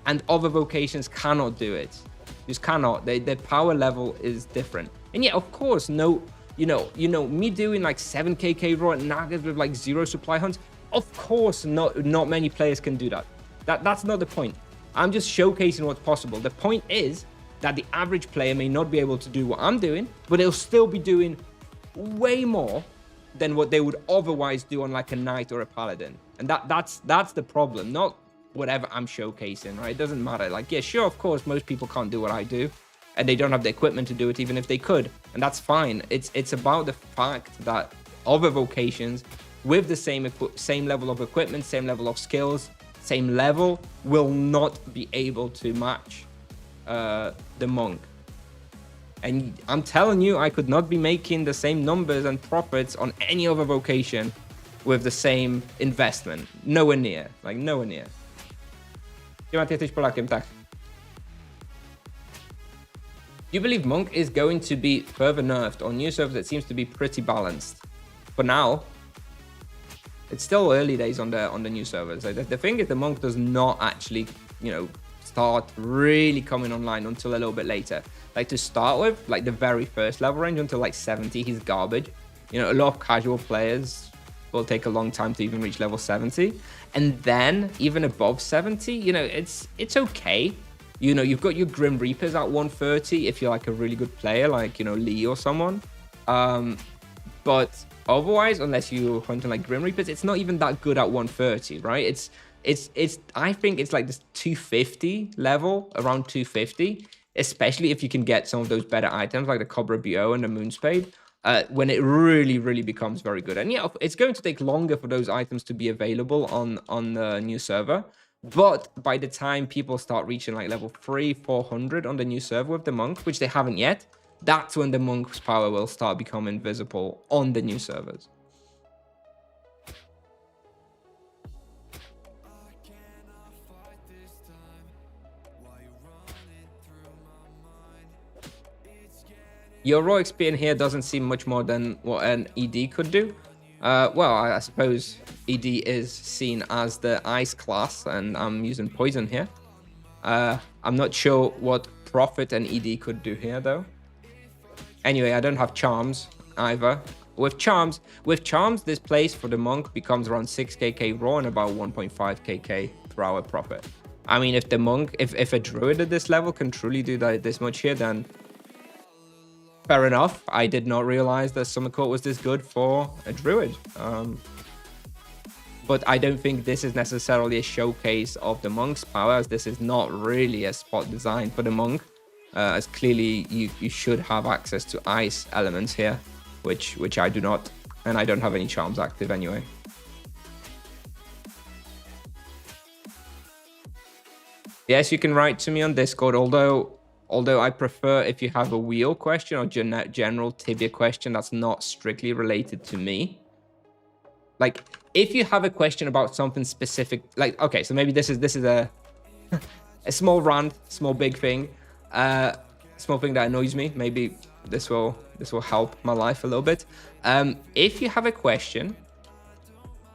and other vocations cannot do it. Just cannot. Their power level is different. And yeah, of course, no, you know me doing like 7kk raw nagas with like 0 supply hunts, of course not many players can do that. That's not the point. I'm just showcasing what's possible. The point is that the average player may not be able to do what I'm doing, but they'll still be doing way more than what they would otherwise do on like a knight or a paladin. And that's the problem, not whatever I'm showcasing, right? It doesn't matter. Like, yeah, sure, of course, most people can't do what I do, and they don't have the equipment to do it, even if they could, and that's fine. It's about the fact that other vocations with the same level of equipment, same level of skills, same level, will not be able to match the monk. And I'm telling you, I could not be making the same numbers and profits on any other vocation with the same investment. Nowhere near. Like, nowhere near. Ty jesteś Polakiem, tak. You believe Monk is going to be further nerfed on new servers? It seems to be pretty balanced. For now, it's still early days on the new servers. Like, the thing is, the Monk does not actually, you know, start really coming online until a little bit later. Like, to start with, like the very first level range until like 70, he's garbage. You know, a lot of casual players will take a long time to even reach level 70. And then even above 70, you know, it's okay. You know, you've got your Grim Reapers at 130 if you're like a really good player, like, you know, Lee or someone. But otherwise, unless you're hunting like Grim Reapers, it's not even that good at 130, right? It's I think it's like this 250 level, around 250, especially if you can get some of those better items like the Cobra BO and the Moonspade, when it really, really becomes very good. And yeah, it's going to take longer for those items to be available on the new server. But by the time people start reaching like level 300-400 on the new server with the Monk, which they haven't yet, that's when the Monk's power will start becoming visible on the new servers. Your raw XP in here doesn't seem much more than what an ED could do. Well, I suppose ED is seen as the ice class, and I'm using poison here. I'm not sure what profit an ED could do here, though. Anyway, I don't have charms either. With charms, this place for the Monk becomes around 6kk raw and about 1.5kk per hour profit. I mean, if the Monk, if a Druid at this level can truly do this much here, then fair enough. I did not realize that Summer Court was this good for a Druid. But I don't think this is necessarily a showcase of the Monk's power, as this is not really a spot designed for the Monk. As clearly you should have access to ice elements here, which I do not, and I don't have any charms active anyway. Yes, you can write to me on Discord, although I prefer if you have a wheel question or general Tibia question that's not strictly related to me. Like, if you have a question about something specific, like, okay, so maybe this is a a small rant, small big thing, small thing that annoys me. Maybe this will help my life a little bit. If you have a question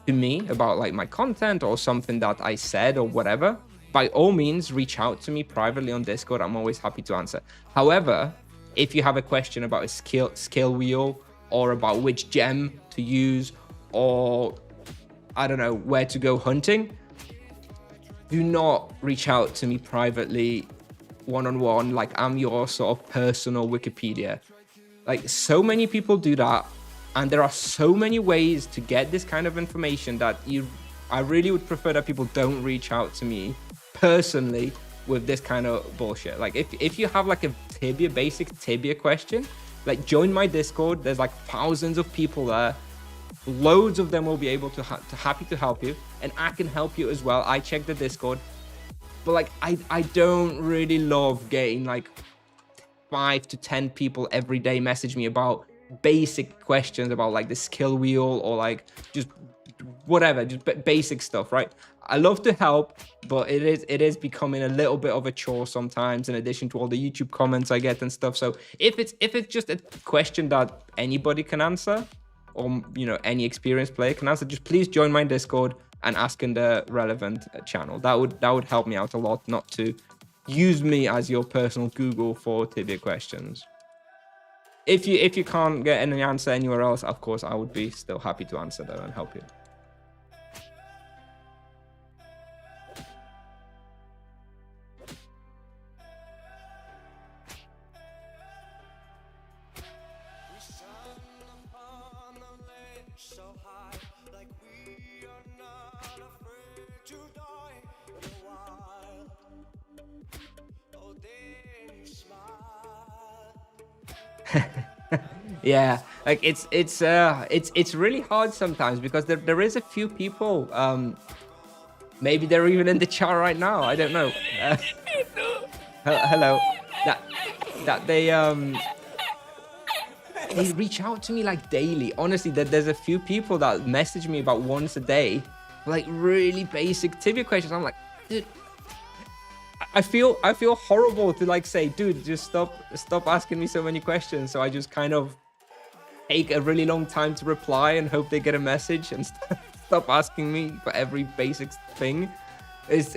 to me about like my content or something that I said or whatever, by all means, reach out to me privately on Discord. I'm always happy to answer. However, if you have a question about a skill wheel or about which gem to use, or I don't know, where to go hunting, do not reach out to me privately, one-on-one, like I'm your sort of personal Wikipedia. Like, so many people do that, and there are so many ways to get this kind of information that I really would prefer that people don't reach out to me personally with this kind of bullshit. Like, if you have like a basic Tibia question, like, join my Discord. There's like thousands of people there. Loads of them will be able to happy to help you, and I can help you as well. I check the Discord, but like I don't really love getting like 5 to 10 people every day message me about basic questions about like the skill wheel or like just whatever, just basic stuff, right? I love to help, but it is becoming a little bit of a chore sometimes, in addition to all the YouTube comments I get and stuff. So if it's just a question that anybody can answer, or you know, any experienced player can answer, just please join my Discord and ask in the relevant channel. That would help me out a lot, not to use me as your personal Google for Tibia questions. If you can't get any answer anywhere else, of course I would be still happy to answer though and help you. Yeah, Like it's really hard sometimes because there is a few people. Maybe they're even in the chat right now. I don't know. Hello. That they reach out to me like daily. Honestly, that there's a few people that message me about once a day, like really basic Tibia questions. I'm like, dude, I feel horrible to like say, dude, just stop asking me so many questions. So I just kind of take a really long time to reply and hope they get a message and stop asking me for every basic thing. It's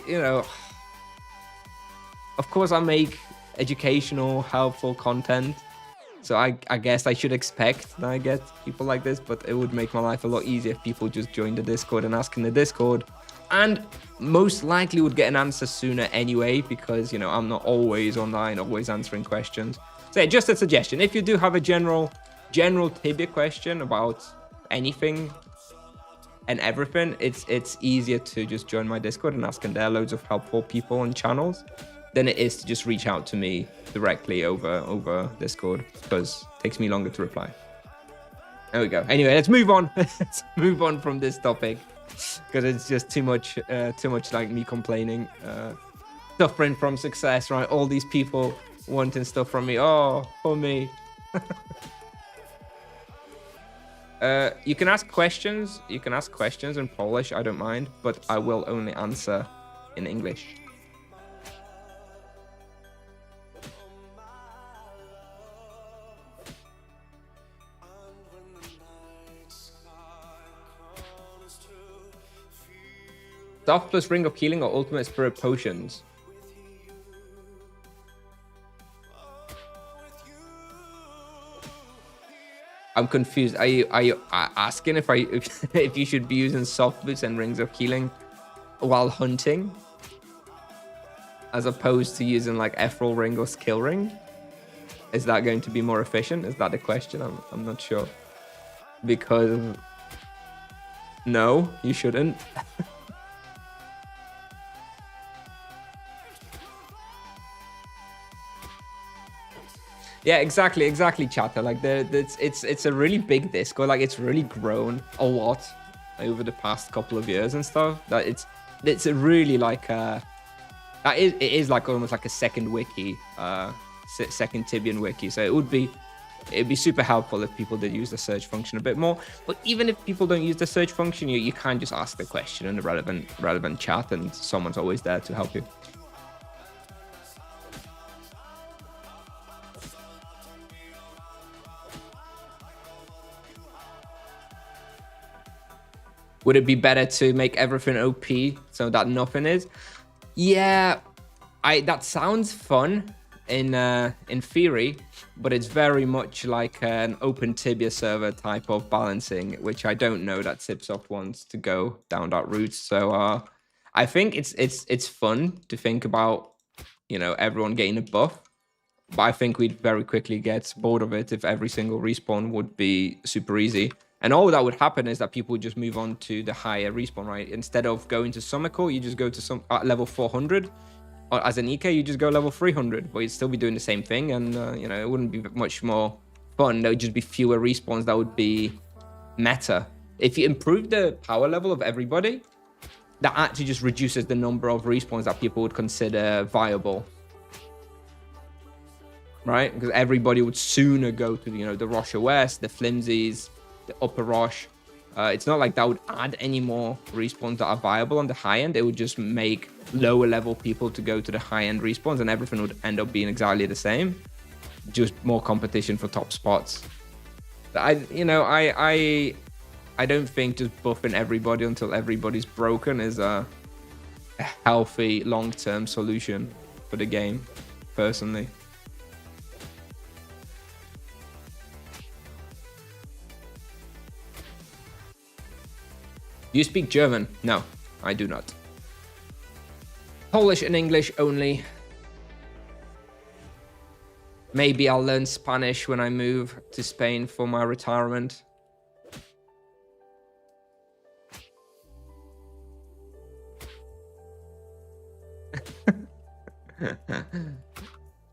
you know, of course I make educational, helpful content. So I guess I should expect that I get people like this, but it would make my life a lot easier if people just joined the Discord and ask in the Discord. And most likely would get an answer sooner anyway, because, you know, I'm not always online, always answering questions. So yeah, just a suggestion. If you do have a general Tibia question about anything and everything, it's easier to just join my Discord and ask in there. Loads of helpful people and channels than it is to just reach out to me directly over Discord, because it takes me longer to reply. There we go. Anyway, let's move on. Let's move on from this topic, because it's just too much like me complaining, suffering from success, right? All these people wanting stuff from me. Oh, for me. You can ask questions. You can ask questions in Polish. I don't mind, but I will only answer in English. Staff plus Ring of Healing or Ultimate Spirit Potions? I'm confused. Are you asking if you should be using soft boots and Rings of Healing while hunting, as opposed to using like Ethereal Ring or Skill Ring? Is that going to be more efficient? Is that the question? I'm not sure. Because no, you shouldn't. Yeah, exactly, chatter. Like it's a really big Discord. Like it's really grown a lot over the past couple of years and stuff. That it's a really like it is like almost like a second wiki, second Tibian wiki. So it'd be super helpful if people did use the search function a bit more. But even if people don't use the search function, you can just ask the question in the relevant chat, and someone's always there to help you. Would it be better to make everything OP so that nothing is? Yeah, that sounds fun in theory, but it's very much like an open Tibia server type of balancing, which I don't know that Zipsoft wants to go down that route. So I think it's fun to think about, you know, everyone getting a buff, but I think we'd very quickly get bored of it if every single respawn would be super easy. And all that would happen is that people would just move on to the higher respawn, right? Instead of going to Summer Core, you just go to some level 400. Or as an EK, you just go level 300, but you'd still be doing the same thing. And, you know, it wouldn't be much more fun. There would just be fewer respawns that would be meta. If you improve the power level of everybody, that actually just reduces the number of respawns that people would consider viable. Right? Because everybody would sooner go to, you know, the Rosh West, the Flimsies, the upper Rosh. It's not like that would add any more respawns that are viable on the high end. It would just make lower level people to go to the high end respawns, and everything would end up being exactly the same. Just more competition for top spots. I don't think just buffing everybody until everybody's broken is a healthy long-term solution for the game, personally. You speak German? No, I do not. Polish and English only. Maybe I'll learn Spanish when I move to Spain for my retirement.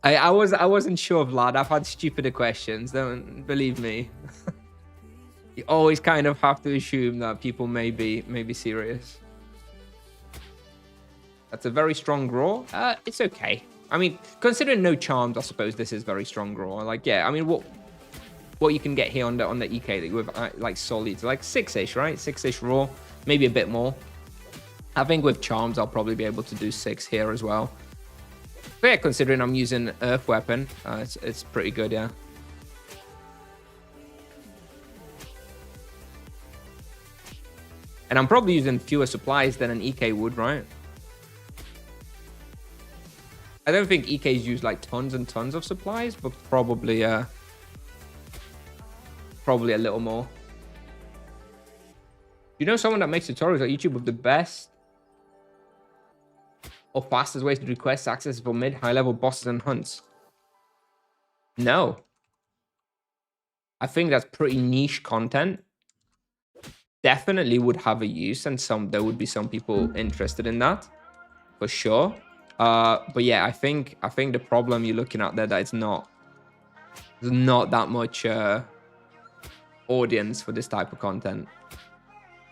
I wasn't sure, Vlad. I've had stupider questions. Don't believe me. You always kind of have to assume that people may be serious. That's a very strong draw. It's okay. I mean, considering no charms, I suppose this is very strong draw. Like, yeah, I mean, what you can get here on the EK with like solids, like 6-ish, right? 6-ish raw, maybe a bit more. I think with charms, I'll probably be able to do 6 here as well. But yeah, considering I'm using Earth Weapon, it's pretty good, yeah. And I'm probably using fewer supplies than an EK would, right? I don't think EKs use like tons and tons of supplies, but probably a little more. You know someone that makes tutorials on YouTube with the best or fastest ways to request access for mid, high-level bosses and hunts? No. I think that's pretty niche content. Definitely would have a use, and there would be some people interested in that, for sure. But yeah, I think the problem you're looking at there, that there's not that much audience for this type of content.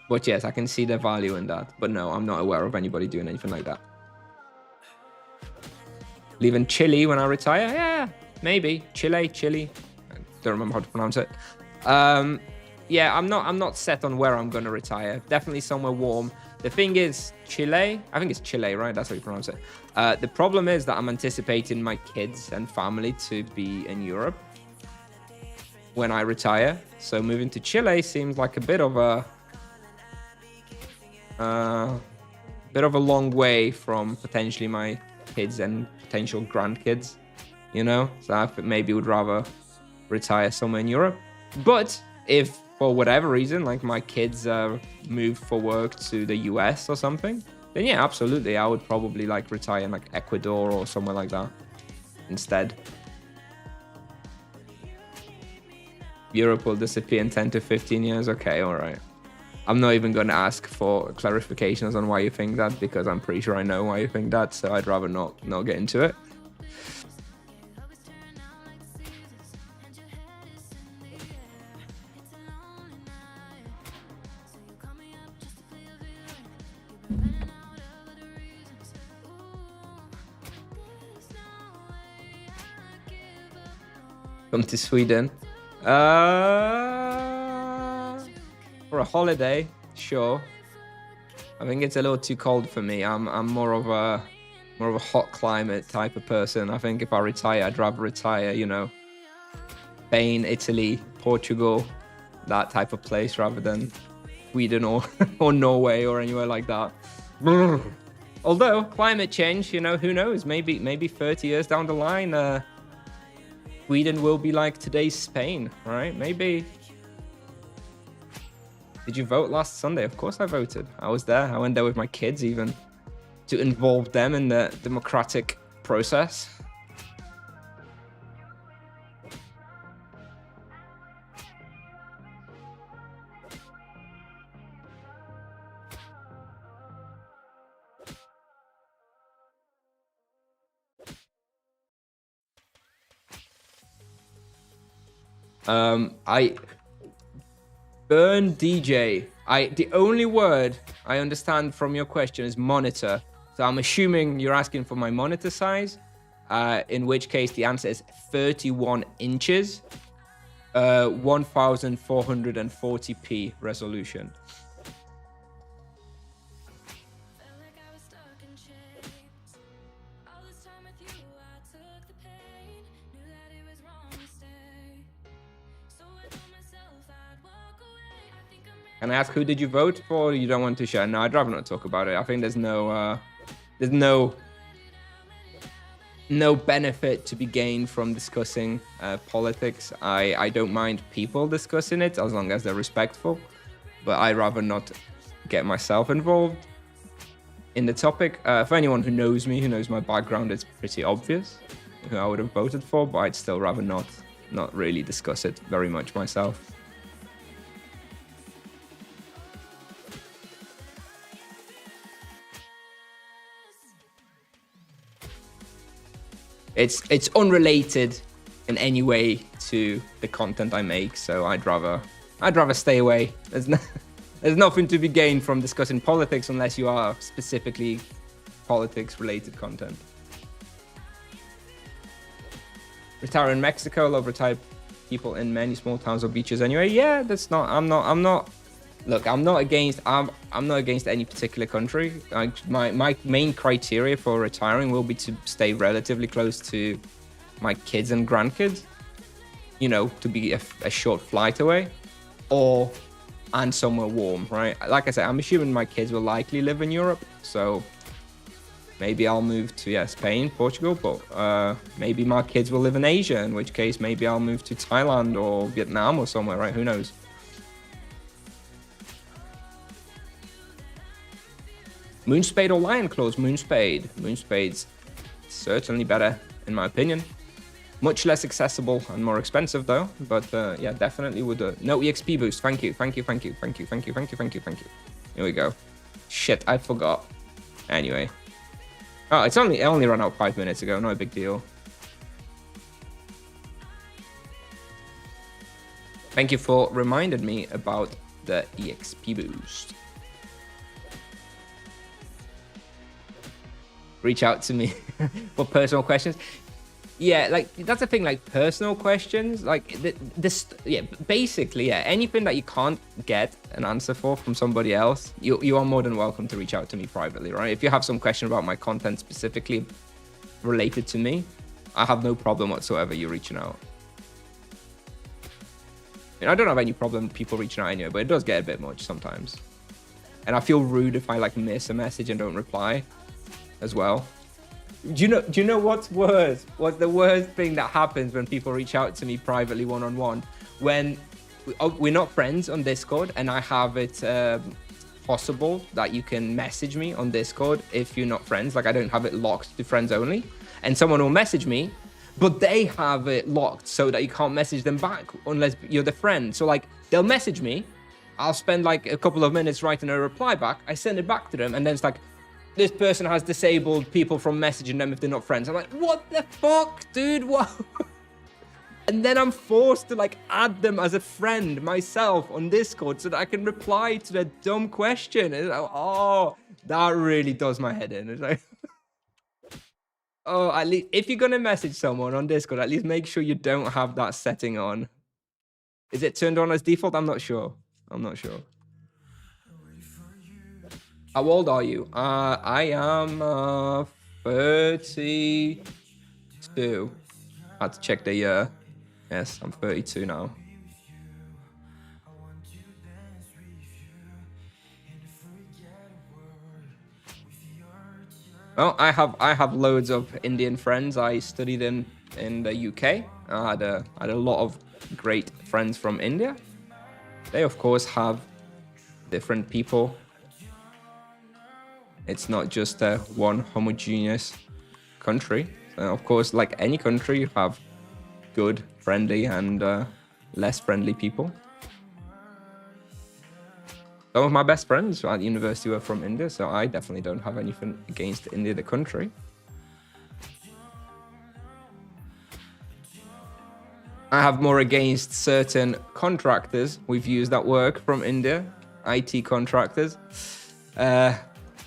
But yes, I can see the value in that. But no, I'm not aware of anybody doing anything like that. Leaving Chile when I retire? Yeah, maybe. Chile. I don't remember how to pronounce it. Yeah, I'm not set on where I'm gonna retire. Definitely somewhere warm. The thing is, Chile, I think it's Chile, right? That's how you pronounce it. The problem is that I'm anticipating my kids and family to be in Europe when I retire. So moving to Chile seems like a bit of a long way from potentially my kids and potential grandkids, you know? So I maybe would rather retire somewhere in Europe. But if for whatever reason, like my kids move for work to the US or something, then yeah, absolutely, I would probably like retire in like Ecuador or somewhere like that instead. Europe will disappear in 10 to 15 years. Okay, all right. I'm not even going to ask for clarifications on why you think that, because I'm pretty sure I know why you think that, so I'd rather not get into it. Come to Sweden. For a holiday, sure. I think it's a little too cold for me. I'm more of a hot climate type of person. I think if I retire, I'd rather retire, you know, Spain, Italy, Portugal, that type of place, rather than Sweden or Norway or anywhere like that. Although climate change, you know, who knows? Maybe 30 years down the line, Sweden will be like today's Spain, right? Maybe. Did you vote last Sunday? Of course I voted. I was there. I went there with my kids even to involve them in the democratic process. Burn DJ. The only word I understand from your question is monitor. So I'm assuming you're asking for my monitor size, in which case the answer is 31 inches, 1440p resolution. Can I ask, who did you vote for? You don't want to share? No, I'd rather not talk about it. I think there's no benefit to be gained from discussing politics. I don't mind people discussing it as long as they're respectful, but I'd rather not get myself involved in the topic. For anyone who knows me, who knows my background, it's pretty obvious who I would have voted for, but I'd still rather not really discuss it very much myself. it's unrelated in any way to the content I make. So I'd rather stay away. There's nothing to be gained from discussing politics unless you are specifically politics related content. Retire in Mexico, love retired people in many small towns or beaches anyway. Yeah, that's not, I'm not, look, I'm not against any particular country. My main criteria for retiring will be to stay relatively close to my kids and grandkids, you know, to be a short flight away, and somewhere warm, right? Like I said, I'm assuming my kids will likely live in Europe, so maybe I'll move to Spain, Portugal, but maybe my kids will live in Asia, in which case maybe I'll move to Thailand or Vietnam or somewhere, right? Who knows? Moonspade or Lion Claws? Moonspade. Moonspade's certainly better, in my opinion. Much less accessible and more expensive though, but yeah, definitely would. No EXP boost. Thank you. Here we go. Shit, I forgot. Anyway. Oh, it only ran out 5 minutes ago. No big deal. Thank you for reminding me about the EXP boost. Reach out to me for personal questions. Yeah, like that's the thing, like personal questions, like basically, anything that you can't get an answer for from somebody else, you are more than welcome to reach out to me privately, right? If you have some question about my content specifically related to me, I have no problem whatsoever you reaching out. I mean, I don't have any problem with people reaching out anyway, but it does get a bit much sometimes. And I feel rude if I like miss a message and don't reply as well. Do you know what's worse? What's the worst thing that happens when people reach out to me privately one-on-one? When we're not friends on Discord and I have it possible that you can message me on Discord if you're not friends. Like I don't have it locked to friends only. And someone will message me, but they have it locked so that you can't message them back unless you're the friend. So like they'll message me, I'll spend like a couple of minutes writing a reply back. I send it back to them and then it's like, this person has disabled people from messaging them if they're not friends. I'm like, what the fuck, dude? What? And then I'm forced to like add them as a friend myself on Discord so that I can reply to their dumb question. It's like, oh, that really does my head in. It's like, oh, at least if you're gonna message someone on Discord, at least make sure you don't have that setting on. Is it turned on as default? I'm not sure. How old are you? I am 32. I had to check the year. Yes, I'm 32 now. Well, I have loads of Indian friends. I studied in the UK. I had a lot of great friends from India. They of course have different people. It's not just one homogeneous country. So of course, like any country, you have good, friendly, and less friendly people. Some of my best friends at university were from India, so I definitely don't have anything against India, the country. I have more against certain contractors we've used at work from India, IT contractors.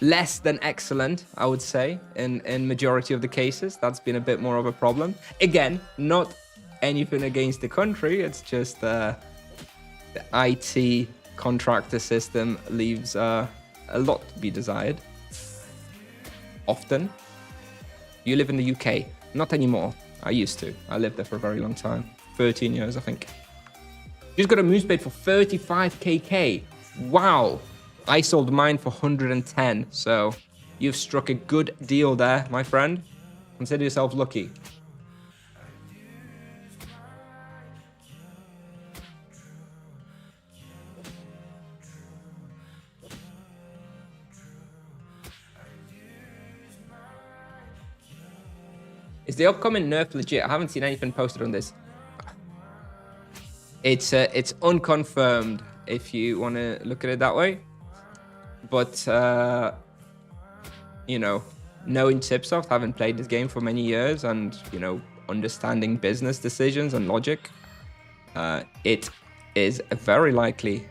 Less than excellent, I would say, in majority of the cases. That's been a bit more of a problem. Again, not anything against the country. It's just the IT contractor system leaves a lot to be desired. Often. You live in the UK? Not anymore. I used to. I lived there for a very long time. 13 years, I think. Just got a Moonspade for 35kk. Wow. I sold mine for 110, so you've struck a good deal there, my friend. Consider yourself lucky. Is the upcoming nerf legit? I haven't seen anything posted on this. It's unconfirmed if you want to look at it that way. But, you know, knowing Tipsoft, having played this game for many years, and you know, understanding business decisions and logic, it is very likely.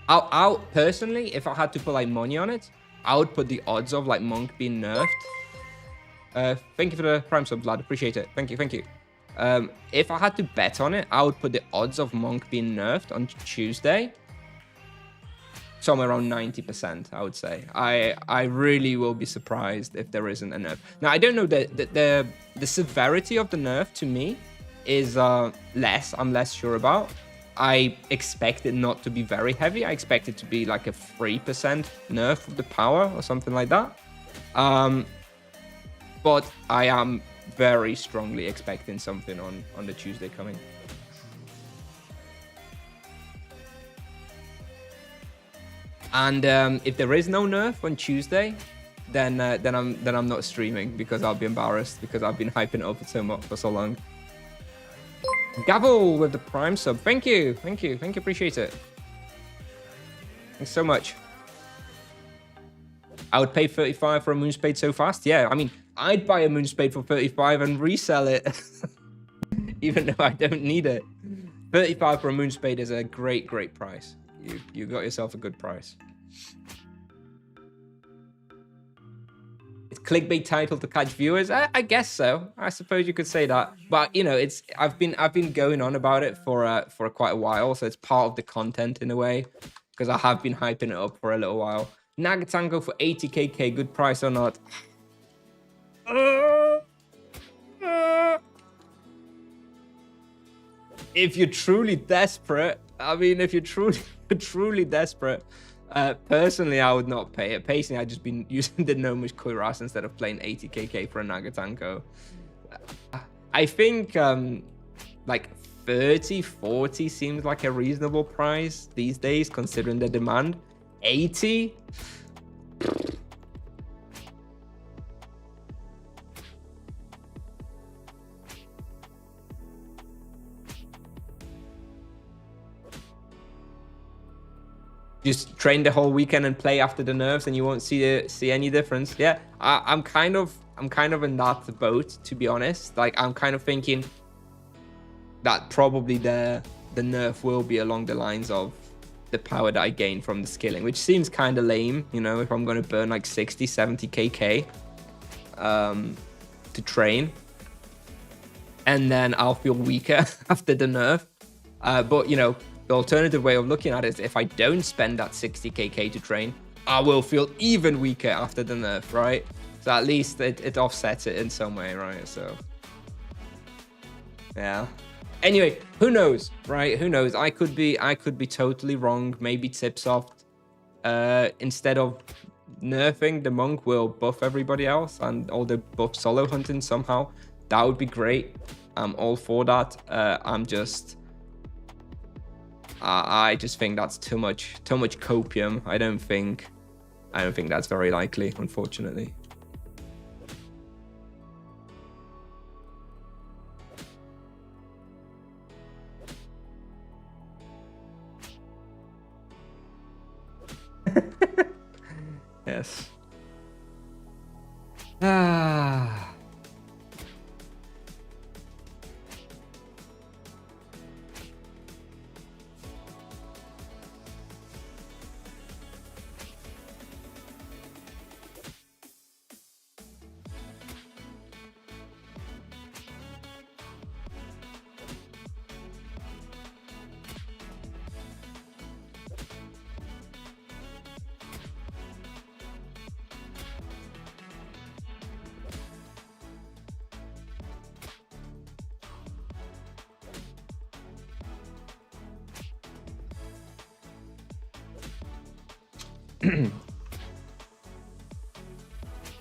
I'll personally, if I had to put like money on it, I would put the odds of like Monk being nerfed. Thank you for the prime subs, lad. Appreciate it. Thank you, thank you. If I had to bet on it, I would put the odds of Monk being nerfed on Tuesday somewhere around 90%, I would say. I really will be surprised if there isn't a nerf. Now, I don't know, the severity of the nerf to me is less. I'm less sure about. I expect it not to be very heavy. I expect it to be like a 3% nerf of the power or something like that. But I am very strongly expecting something on the Tuesday coming. And if there is no nerf on Tuesday, then I'm not streaming because I'll be embarrassed because I've been hyping it up for so long. Gavel with the prime sub. Thank you, thank you, thank you. Appreciate it. Thanks so much. I would pay 35 for a Moonspade so fast. Yeah, I mean, I'd buy a Moonspade for 35 and resell it, even though I don't need it. 35 for a Moonspade is a great price. You got yourself a good price. It's clickbait title to catch viewers. I guess so. I suppose you could say that. But you know, I've been going on about it for quite a while, so it's part of the content in a way, because I have been hyping it up for a little while. Nagatango for 80kk, good price or not? If you're truly desperate, I mean, if you're truly desperate, personally, I would not pay it. Personally, I'd just been using the Gnomish Kuiras instead of playing 80kk for a Nagatanko. I think like 30, 40 seems like a reasonable price these days, considering the demand. 80? Just train the whole weekend and play after the nerfs, and you won't see any difference. Yeah, I'm kind of in that boat, to be honest. Like, I'm kind of thinking that probably the nerf will be along the lines of the power that I gain from the skilling, which seems kind of lame, you know, if I'm going to burn like 60, 70kk to train, and then I'll feel weaker after the nerf. But, you know, the alternative way of looking at it is if I don't spend that 60kk to train, I will feel even weaker after the nerf, right? So at least it offsets it in some way, right? So, yeah. Anyway, who knows, right? Who knows? I could be totally wrong. Maybe Tipsoft, instead of nerfing, the Monk will buff everybody else and all the buff solo hunting somehow. That would be great. I'm all for that. I just think that's too much copium. I don't think that's very likely, unfortunately. Yes.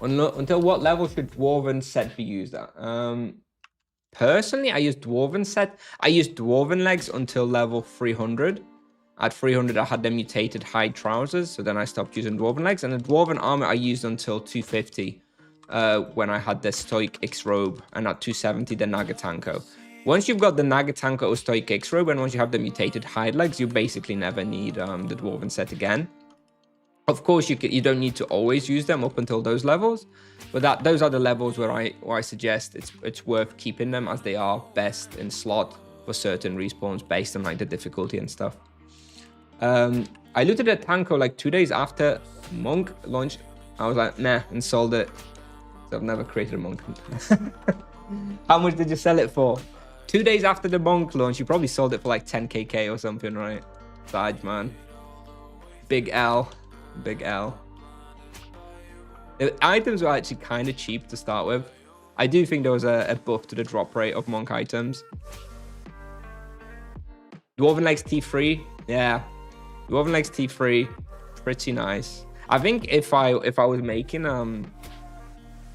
Until what level should Dwarven set be used at? Personally, I use Dwarven set. I used Dwarven legs until level 300. At 300, I had the mutated hide trousers, so then I stopped using Dwarven legs. And the Dwarven armor I used until 250, when I had the Stoic X robe, and at 270 the Nagatanko. Once you've got the Nagatanko or Stoic X robe, and once you have the mutated hide legs, you basically never need the Dwarven set again. Of course, you don't need to always use them up until those levels, but those are the levels where I suggest it's worth keeping them, as they are best in slot for certain respawns based on like the difficulty and stuff. I looted a Tanko like 2 days after Monk launched. I was like, nah, and sold it. So I've never created a Monk. How much did you sell it for? 2 days after the Monk launch, you probably sold it for like 10kk or something, right? Side man. Big L. Big L. The items were actually kind of cheap to start with. I do think there was a buff to the drop rate of Monk items. Dwarven Legs T3, yeah. Dwarven Legs T3, pretty nice. I think if I was making a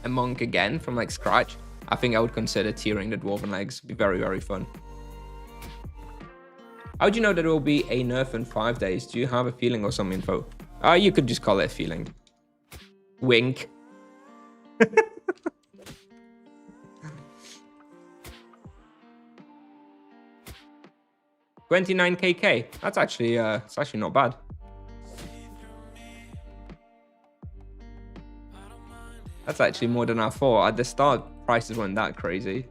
Monk again from like scratch, I think I would consider tiering the Dwarven Legs. It'd be very, very fun. How do you know that it will be a nerf in 5 days? Do you have a feeling or some info? You could just call it a feeling. Wink. 29kk. That's actually it's actually not bad. That's actually more than I thought. At the start, prices weren't that crazy.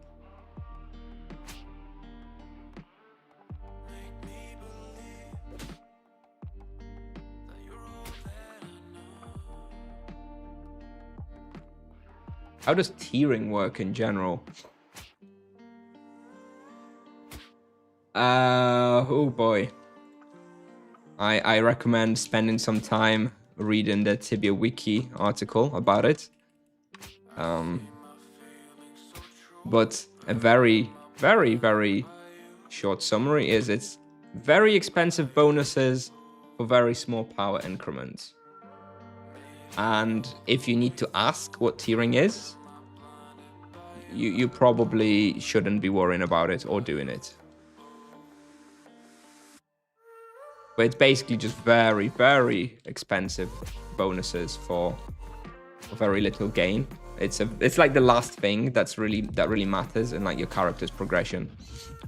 How does tiering work in general? Oh boy. I recommend spending some time reading the Tibia wiki article about it. But a very, very, very short summary is it's very expensive bonuses for very small power increments. And if you need to ask what tiering is, you probably shouldn't be worrying about it or doing it. But it's basically just very, very expensive bonuses for very little gain. It's like the last thing that really matters in like your character's progression.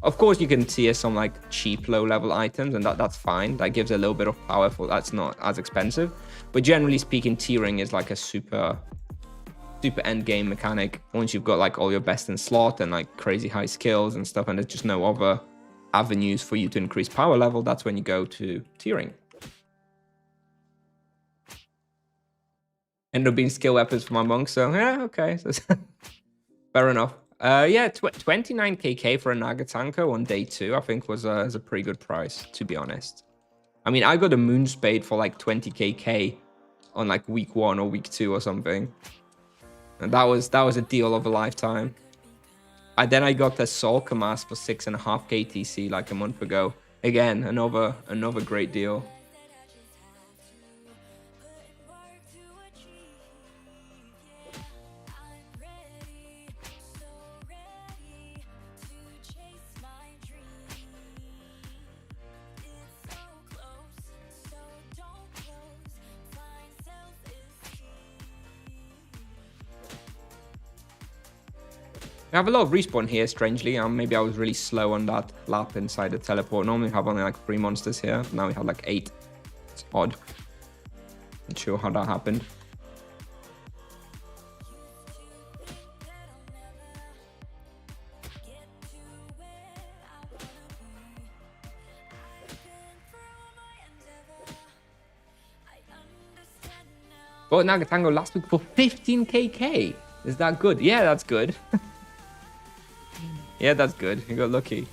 Of course, you can tier some like cheap low level items, and that's fine. That gives a little bit of power for that's not as expensive. But generally speaking, tiering is like a super end game mechanic. Once you've got like all your best in slot and like crazy high skills and stuff, and there's just no other avenues for you to increase power level, that's when you go to tiering. Ended up being skill weapons for my monk, so yeah, okay. So fair enough. Yeah, 29kk for a Nagatanko on day 2, I think was a pretty good price, to be honest. I mean, I got a Moonspade for like 20kk on like week 1 or week 2 or something. And that was a deal of a lifetime. And then I got the Soul Kamas for 6.5k TC like a month ago. Again, another great deal. I have a lot of respawn here, strangely. Maybe I was really slow on that lap inside the teleport. Normally we have only like 3 monsters here. Now we have like 8. It's odd. Not sure how that happened. Bought Nagatango last week for 15kk. Is that good? Yeah, that's good. Yeah, that's good. You got lucky.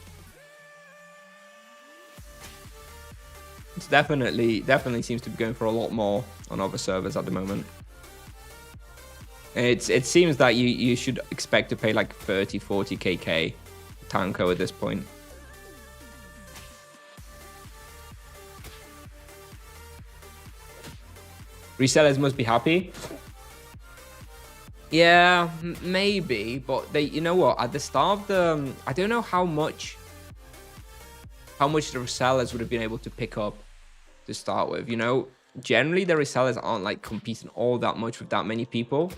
It's definitely seems to be going for a lot more on other servers at the moment. It seems that you should expect to pay like 30, 40kk Tanko at this point. Resellers must be happy. Yeah, maybe, but you know what? At the start of the, I don't know how much the resellers would have been able to pick up to start with. You know, generally the resellers aren't like competing all that much with that many people.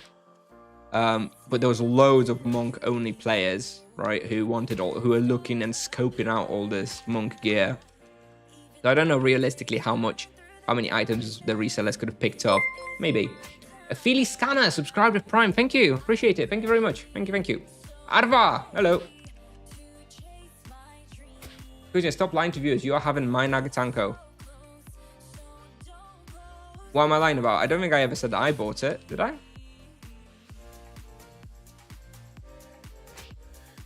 But there was loads of monk only players, right? Who are looking and scoping out all this monk gear. So I don't know realistically how much how many items the resellers could have picked up. Maybe. A Feely Scanner subscribed with Prime. Thank you. Appreciate it. Thank you very much. Thank you. Arva, hello. Kusnier, stop lying to viewers. You are having my Nagatanko. What am I lying about? I don't think I ever said that I bought it. Did I?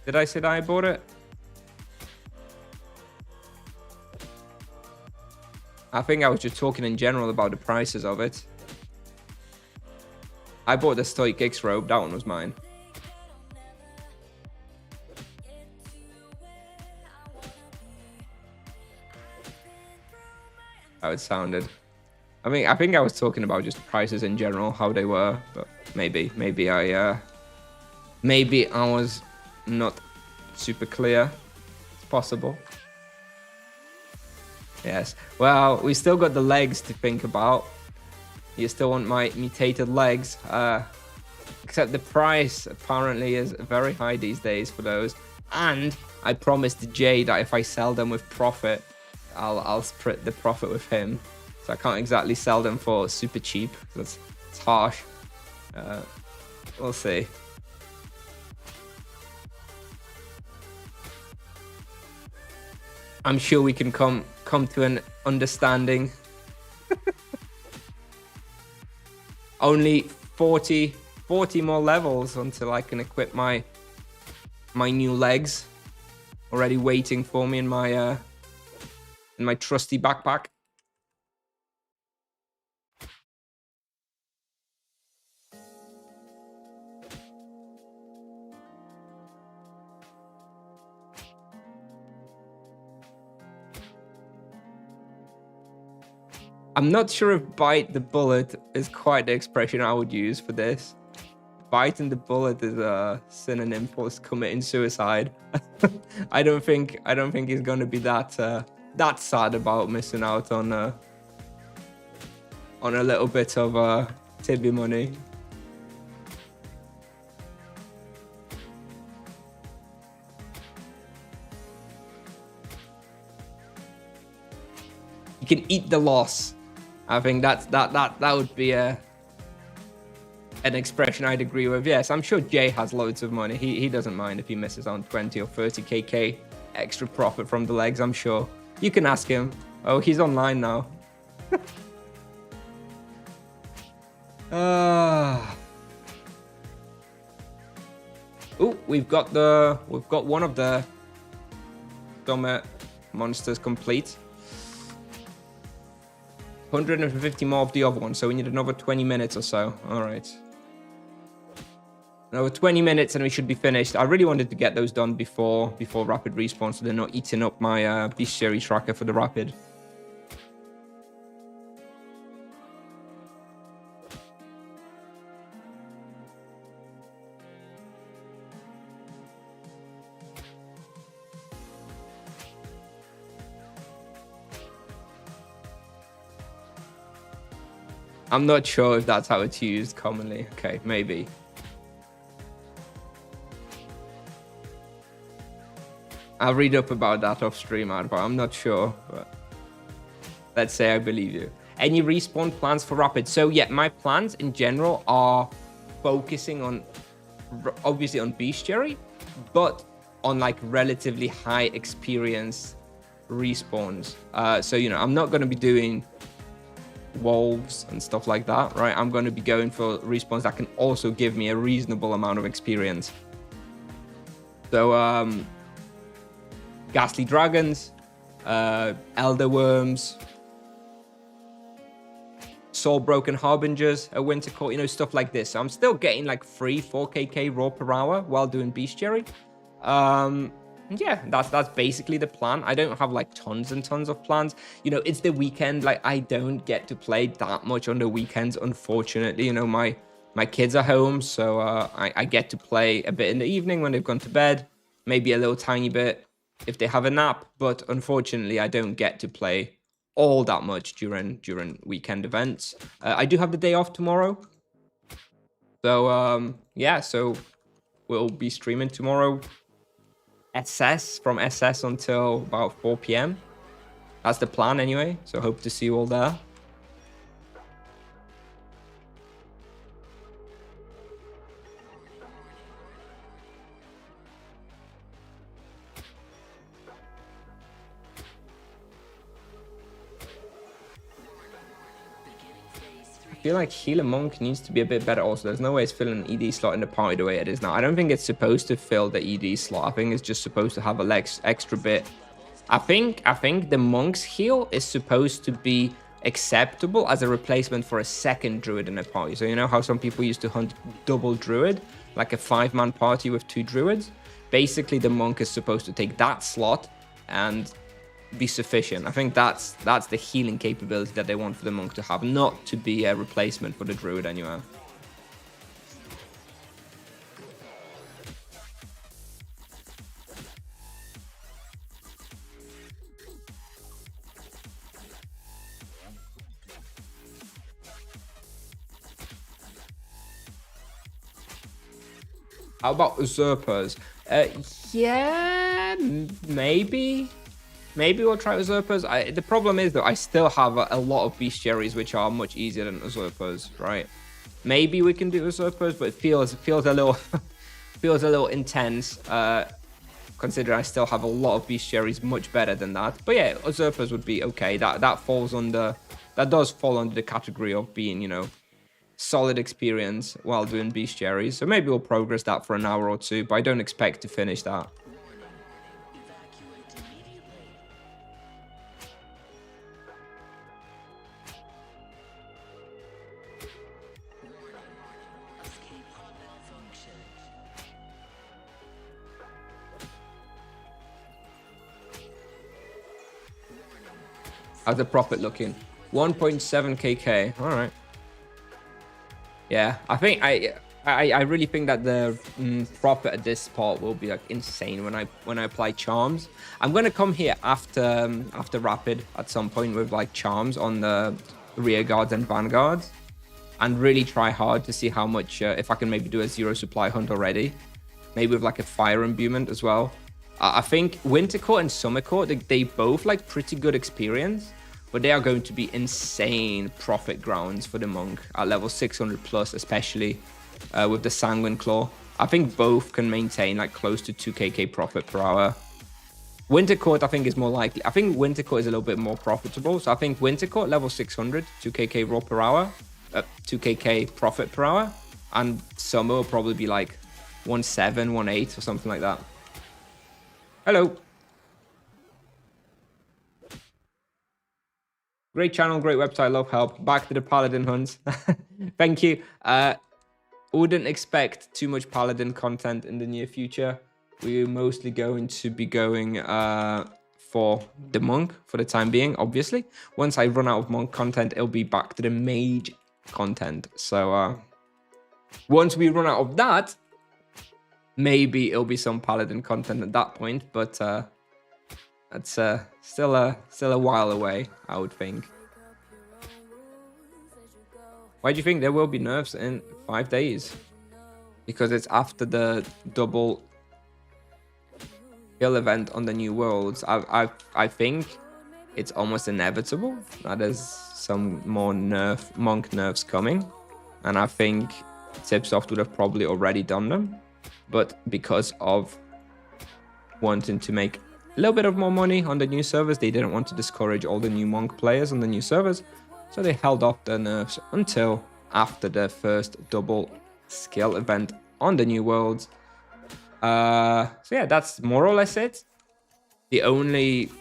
Did I say that I bought it? I think I was just talking in general about the prices of it. I bought the Stoic X robe. That one was mine. How it sounded. I think I was talking about just prices in general, how they were, but maybe I was not super clear. It's possible. Yes. Well, we still got the legs to think about. You still want my mutated legs, except the price apparently is very high these days for those. And I promised Jay that if I sell them with profit, I'll split the profit with him. So I can't exactly sell them for super cheap. It's harsh. We'll see. I'm sure we can come to an understanding. Only 40 more levels until I can equip my new legs. Already waiting for me in my trusty backpack. I'm not sure if bite the bullet is quite the expression I would use for this. Biting the bullet is a synonym for committing suicide. I don't think he's gonna be that sad about missing out on a little bit of Tibia money. You can eat the loss. I think that would be an expression I'd agree with. Yes, I'm sure Jay has loads of money. He doesn't mind if he misses on 20 or 30k extra profit from the legs, I'm sure. You can ask him. Oh, he's online now. Oh, we've got one of the Summit monsters complete. 150 more of the other one, so we need another 20 minutes or so. All right. Another 20 minutes and we should be finished. I really wanted to get those done before rapid respawn, so they're not eating up my bestiary tracker for the rapid. I'm not sure if that's how it's used commonly. Okay, maybe. I'll read up about that off stream, but I'm not sure. But let's say I believe you. Any respawn plans for Rapid? So yeah, my plans in general are focusing on, obviously on bestiary, but on like relatively high experience respawns. So, you know, I'm not going to be doing wolves and stuff like that, right? I'm going to be going for respawns that can also give me a reasonable amount of experience. So ghastly dragons, elder worms, soul broken harbingers, a winter court, you know, stuff like this. So I'm still getting like free 4kk raw per hour while doing bestiary. Yeah, that's basically the plan. I don't have like tons and tons of plans. You know, it's the weekend. Like I don't get to play that much on the weekends, unfortunately. You know, my kids are home, so I get to play a bit in the evening when they've gone to bed, maybe a little tiny bit if they have a nap. But unfortunately, I don't get to play all that much during weekend events. I do have the day off tomorrow, so yeah, so we'll be streaming tomorrow. From SS until about 4 p.m. That's the plan anyway, so hope to see you all there. feel like Healer Monk needs to be a bit better also. There's no way it's filling an ED slot in the party the way it is now. I don't think it's supposed to fill the ED slot. I think it's just supposed to have a extra bit. I think the Monk's heal is supposed to be acceptable as a replacement for a second Druid in a party. So you know how some people used to hunt double Druid, like a 5-man party with 2 Druids? Basically, the Monk is supposed to take that slot and be sufficient. I think that's the healing capability that they want for the Monk to have, not to be a replacement for the Druid anyway. How about Usurpers? Yeah, maybe. Maybe we'll try Usurpers. The problem is, though, I still have a lot of Bestiaries, which are much easier than Usurpers, right? Maybe we can do Usurpers, but it feels a little feels a little intense, considering I still have a lot of Bestiaries much better than that. But yeah, Usurpers would be okay. That does fall under the category of being, you know, solid experience while doing Bestiaries. So maybe we'll progress that for an hour or two, but I don't expect to finish that. How's the profit looking? 1.7 kk. All right. Yeah, I think I really think that the profit at this part will be like insane when I apply charms. I'm gonna come here after rapid at some point with like charms on the rear guards and vanguards, and really try hard to see how much if I can maybe do a 0 supply hunt already, maybe with like a fire imbuement as well. I think Winter Court and Summer Court, they both like pretty good experience, but they are going to be insane profit grounds for the Monk at level 600 plus, especially with the Sanguine Claw. I think both can maintain like close to 2kk profit per hour. Winter Court, I think, is more likely. I think Winter Court is a little bit more profitable. So I think Winter Court level 600, 2kk raw per hour, 2kk profit per hour. And Summer will probably be like 1.7, 1.8 or something like that. Hello. Great channel, great website, love help. Back to the Paladin hunts. Thank you. Wouldn't expect too much Paladin content in the near future. We're mostly going to be going for the Monk for the time being, obviously. Once I run out of Monk content, it'll be back to the Mage content. So once we run out of that, maybe it'll be some Paladin content at that point, but that's still a while away, I would think. Why do you think there will be nerfs in 5 days? Because it's after the double kill event on the New Worlds. I think it's almost inevitable that there's some more Monk nerfs coming, and I think Tipsoft would have probably already done them. But because of wanting to make a little bit of more money on the new servers, they didn't want to discourage all the new Monk players on the new servers. So they held off the nerfs until after the first double skill event on the new worlds. So yeah, that's more or less it. The only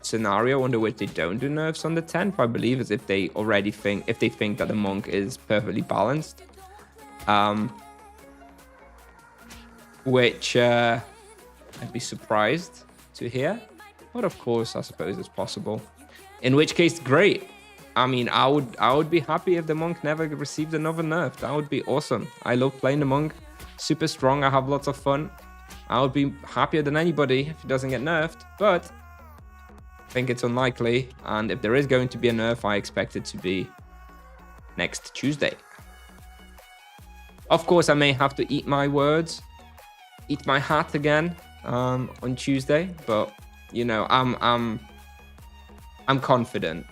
scenario under which they don't do nerfs on the 10th, I believe, is if they think that the Monk is perfectly balanced. Which I'd be surprised to hear, but of course I suppose it's possible. In which case, great. I mean, I would be happy if the Monk never received another nerf. That would be awesome. I love playing the Monk. Super strong. I have lots of fun. I would be happier than anybody if he doesn't get nerfed, but I think it's unlikely. And if there is going to be a nerf, I expect it to be next Tuesday. Of course, I may have to eat my words, eat my hat again on Tuesday, but you know, I'm confident.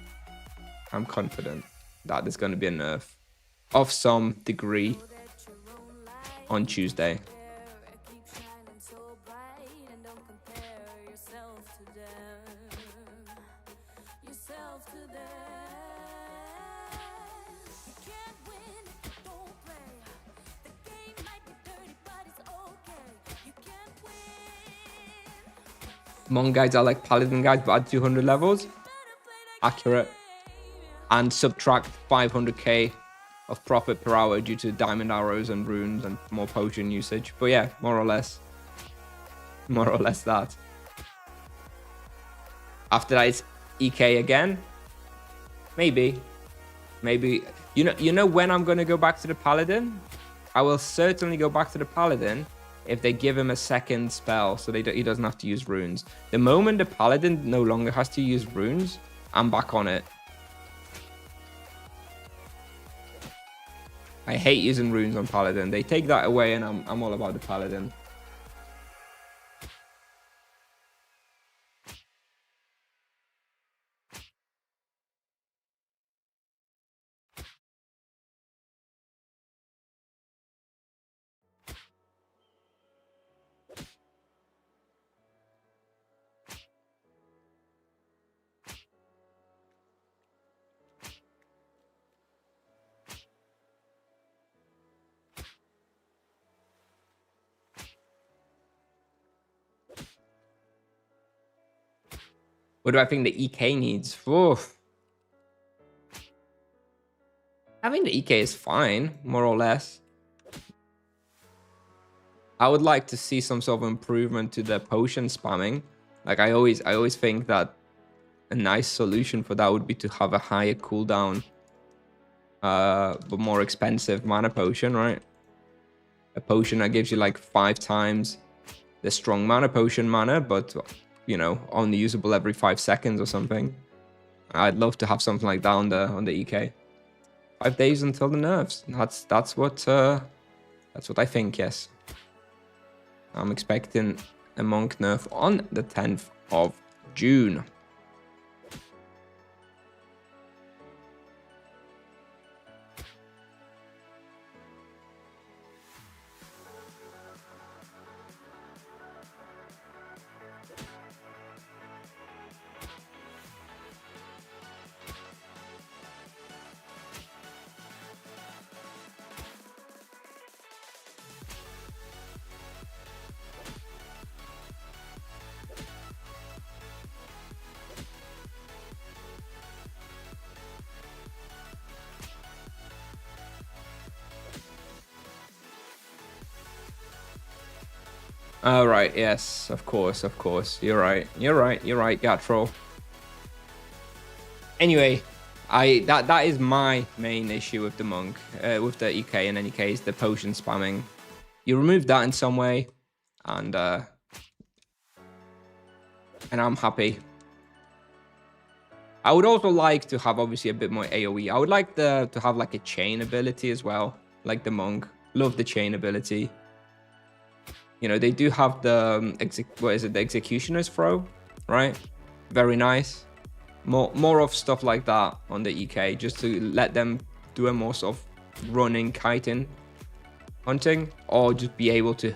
I'm confident that there's going to be a nerf of some degree on Tuesday. Monk guides are like Paladin guides, but at 200 levels. Accurate. And subtract 500k of profit per hour due to diamond arrows and runes and more potion usage. But yeah, more or less that. After that, it's EK again. Maybe. You know when I'm gonna go back to the Paladin? I will certainly go back to the Paladin if they give him a second spell, so he doesn't have to use runes. The moment the Paladin no longer has to use runes, I'm back on it. I hate using runes on Paladin. They take that away and I'm all about the Paladin. What do I think the EK needs? Oof. I think the EK is fine, more or less. I would like to see some sort of improvement to the potion spamming. Like I always think that a nice solution for that would be to have a higher cooldown, but more expensive mana potion, right? A potion that gives you like 5 times the strong mana potion mana, but you know, only usable every 5 seconds or something. I'd love to have something like that on the EK. 5 days until the nerfs. That's what I think. Yes, I'm expecting a monk nerf on the 10th of June. Oh, right, yes, of course. You're right, Gatrol. Anyway, that is my main issue with the monk, with the EK in any case, the potion spamming. You remove that in some way, and I'm happy. I would also like to have obviously a bit more AoE. I would like to have like a chain ability as well, like the monk. Love the chain ability. You know, they do have the, the Executioner's Throw, right? Very nice. More of stuff like that on the EK, just to let them do a more sort of running, kiting, hunting, or just be able to,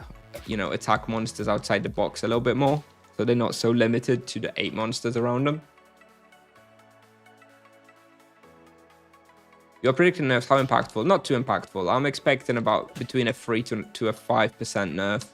you know, attack monsters outside the box a little bit more, so they're not so limited to the 8 monsters around them. You're predicting nerfs, how impactful? Not too impactful. I'm expecting about between a 3 to a 5% nerf.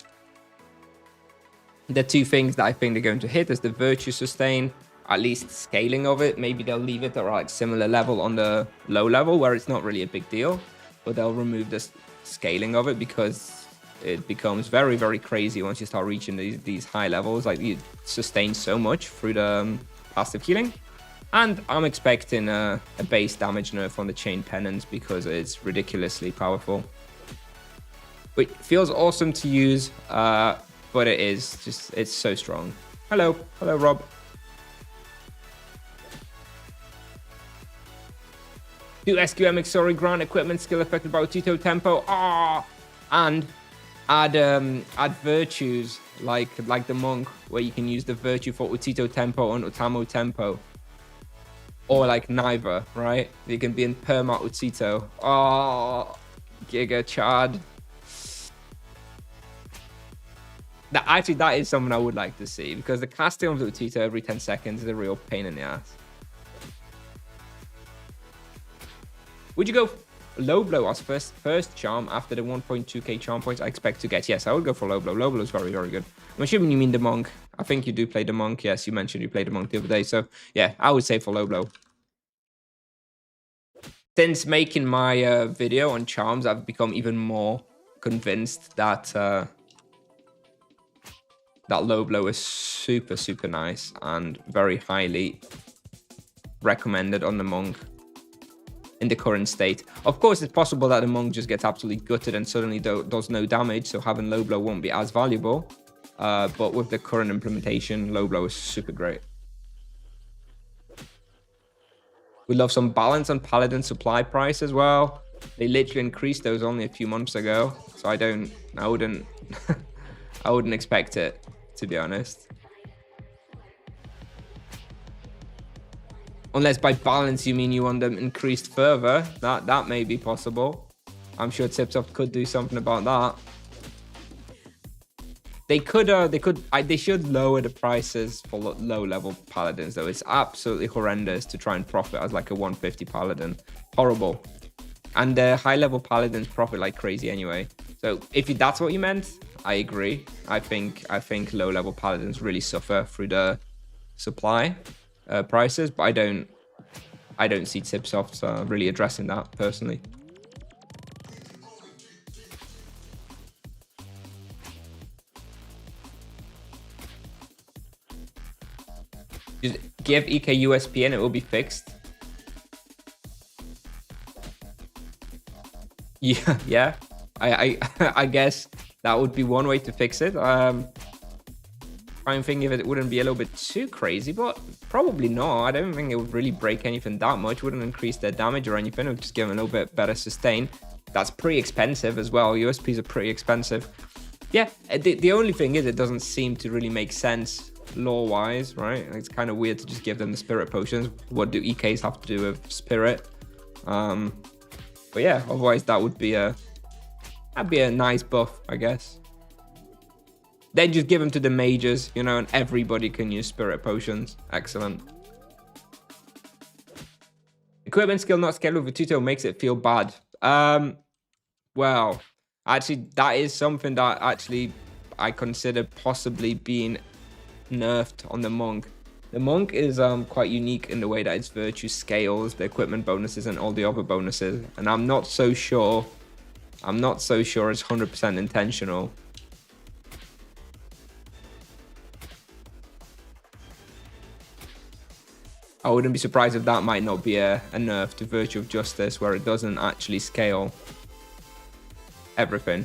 The 2 things that I think they're going to hit is the Virtue Sustain, at least scaling of it. Maybe they'll leave it at like similar level on the low level where it's not really a big deal, but they'll remove this scaling of it because it becomes very, very crazy once you start reaching these high levels. Like you sustain so much through the passive healing. And I'm expecting a base damage nerf on the Chain Penance because it's ridiculously powerful. Which feels awesome to use, but it is just, it's so strong. Hello, Rob. Do SQM Exori grant equipment skill affected by Utito tempo. And add virtues like the monk, where you can use the virtue for Utito tempo and Utamo tempo. Or like neither, right? You can be in perma Utito. Giga Chad. Actually, that is something I would like to see, because the casting of the Utito every 10 seconds is a real pain in the ass. Would you go low blow as first charm after the 1.2k charm points I expect to get. Yes, I would go for low blow. Low blow is very, very good. I'm assuming you mean the monk. I think you do play the monk. Yes, you mentioned you played the monk the other day. So yeah, I would say for low blow. Since making my video on charms, I've become even more convinced that that low blow is super, super nice and very highly recommended on the monk in the current state. Of course, it's possible that the monk just gets absolutely gutted and suddenly does no damage, so having low blow won't be as valuable. But with the current implementation, low blow is super great. We love some balance on Paladin supply price as well. They literally increased those only a few months ago, so I wouldn't I wouldn't expect it, to be honest. Unless by balance you mean you want them increased further, that may be possible. I'm sure Tipsoft could do something about that. They should lower the prices for low level paladins though. It's absolutely horrendous to try and profit as like a 150 paladin. Horrible. And the high level paladins profit like crazy anyway. So if that's what you meant, I agree. I think low level paladins really suffer through the supply prices, but I don't see Tipsoft really addressing that personally. Just give EK USP and it will be fixed. Yeah. I guess that would be one way to fix it. I'm thinking if it wouldn't be a little bit too crazy, but probably not. I don't think it would really break anything that much. Wouldn't increase their damage or anything. It would just give them a little bit better sustain. That's pretty expensive as well. USPs are pretty expensive. Yeah, the only thing is it doesn't seem to really make sense lore-wise, right? It's kind of weird to just give them the spirit potions. What do EKs have to do with spirit? But yeah, otherwise that'd be a nice buff, I guess. Then just give them to the mages, you know, and everybody can use spirit potions. Excellent. Equipment skill not scaled with Vituto makes it feel bad. Well, actually, that is something that actually I consider possibly being nerfed on the monk. The monk is quite unique in the way that its virtue scales, the equipment bonuses, and all the other bonuses. And I'm not so sure it's 100% intentional. I wouldn't be surprised if that might not be a nerf to Virtue of Justice, where it doesn't actually scale everything.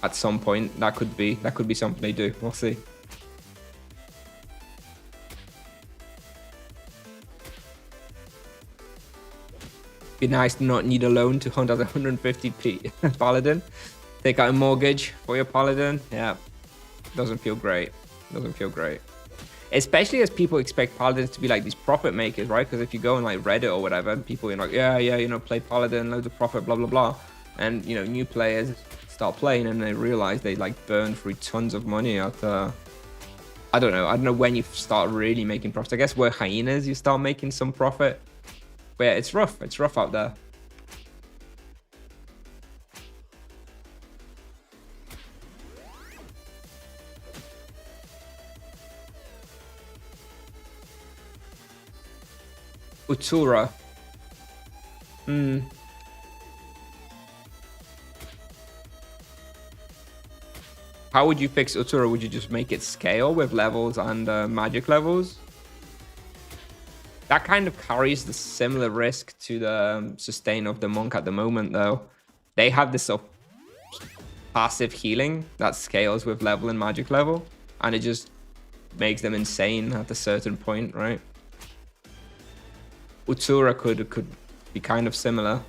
At some point, that could be something they do. We'll see. Be nice to not need a loan to hunt as a 150p paladin. Take out a mortgage for your paladin. Yeah, doesn't feel great. Doesn't feel great. Especially as people expect paladins to be like these profit makers, right? Because if you go on like Reddit or whatever, and people are like, yeah, you know, play paladin, loads of profit, blah blah blah, and you know, new players start playing and they realize they like burn through tons of money at I don't know when you start really making profits. I guess where hyenas you start making some profit. But yeah, it's rough out there. Utura. How would you fix Utura? Would you just make it scale with levels and magic levels? That kind of carries the similar risk to the sustain of the monk at the moment, though. They have this sort of passive healing that scales with level and magic level, and it just makes them insane at a certain point, right? Utsura could be kind of similar.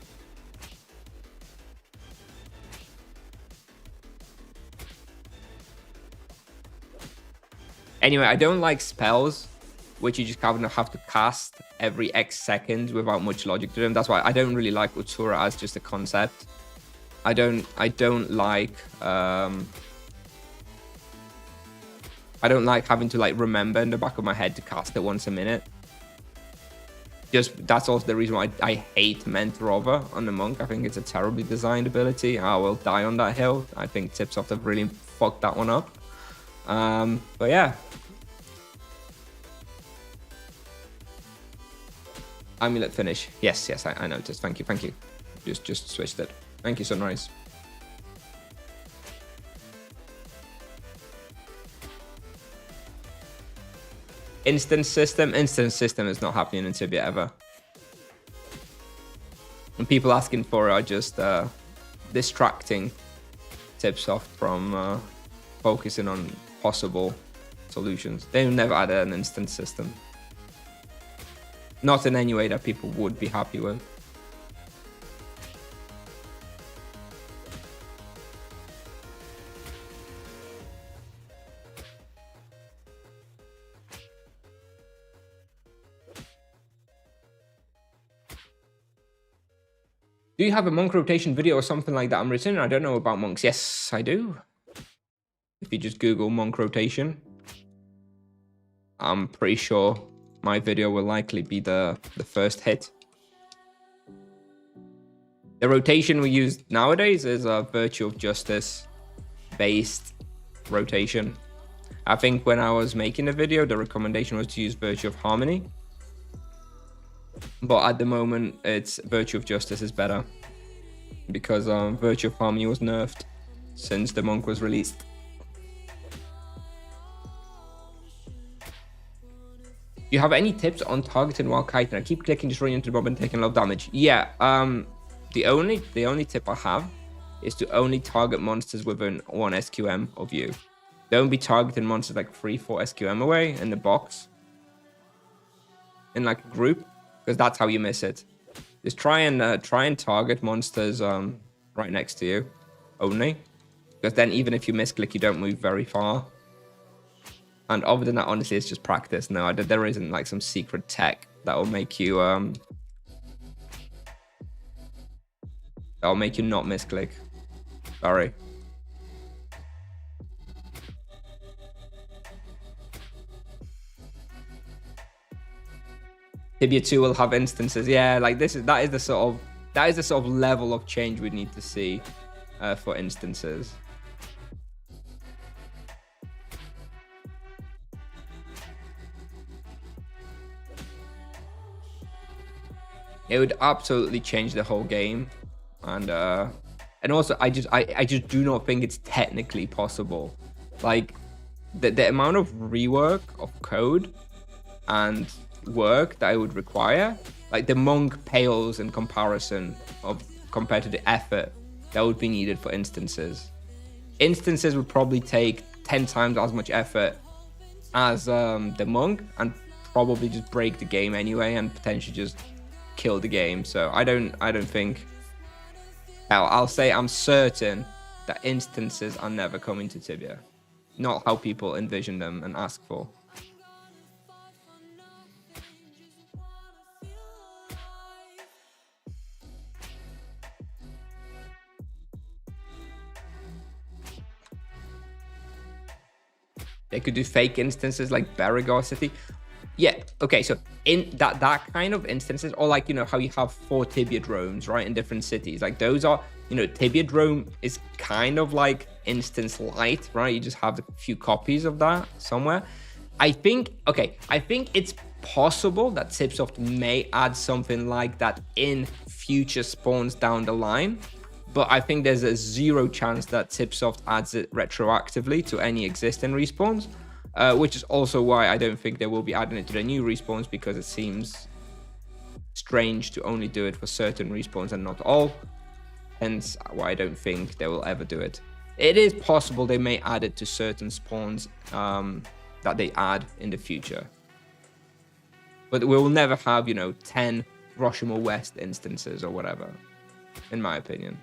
Anyway, I don't like spells which you just kind of have to cast every X seconds without much logic to them. That's why I don't really like Utsura as just a concept. I don't like having to like remember in the back of my head to cast it once a minute. Just that's also the reason why I hate Mentor over on the Monk. I think it's a terribly designed ability. I will die on that hill. I think Tipsoft have really fucked that one up. But yeah. Amulet finish. Yes, I noticed. Thank you. Just switched it. Thank you, Sunrise. Instant system is not happening in Tibia ever. And people asking for it are just distracting Tipsoft from focusing on possible solutions. They've never added an instant system. Not in any way that people would be happy with. Do you have a monk rotation video or something like that I'm written? I don't know about monks. Yes, I do. If you just Google monk rotation, I'm pretty sure my video will likely be the first hit. The rotation we use nowadays is a Virtue of Justice based rotation. I think when I was making the video, the recommendation was to use Virtue of Harmony. But at the moment, it's Virtue of Justice is better. Because Virtue of Harmony was nerfed since the monk was released. Do you have any tips on targeting while kiting? I keep clicking, just running into the bomb and taking a lot of damage. Yeah, the only tip I have is to only target monsters within 1 SQM of you. Don't be targeting monsters like 3-4 SQM away in the box. In like a group. Because that's how you miss it. Just try and target monsters right next to you only. Because then even if you misclick, you don't move very far. And other than that, honestly, it's just practice. No, there isn't like some secret tech that will make you not misclick. Sorry. Tibia 2 will have instances. Yeah, like that is the sort of level of change we need to see for instances. It would absolutely change the whole game, and also I just do not think it's technically possible. Like the amount of rework of code and work that I would require, like the monk pales in comparison compared to the effort that would be needed for instances. Instances would probably take 10 times as much effort as the monk, and probably just break the game anyway, and potentially just kill the game. So I don't think. I'll say I'm certain that instances are never coming to Tibia, not how people envision them and ask for. They could do fake instances like Barragor City. Yeah, okay, so in that kind of instances, or like, you know, how you have 4 Tibia drones, right, in different cities. Like those are, you know, Tibia drone is kind of like instance light, right? You just have a few copies of that somewhere. I think it's possible that Tipsoft may add something like that in future spawns down the line. But I think there's a 0 chance that Tipsoft adds it retroactively to any existing respawns, which is also why I don't think they will be adding it to the new respawns, because it seems strange to only do it for certain respawns and not all. Hence why I don't think they will ever do it. It is possible they may add it to certain spawns that they add in the future. But we will never have, you know, 10 Roshamore West instances or whatever, in my opinion.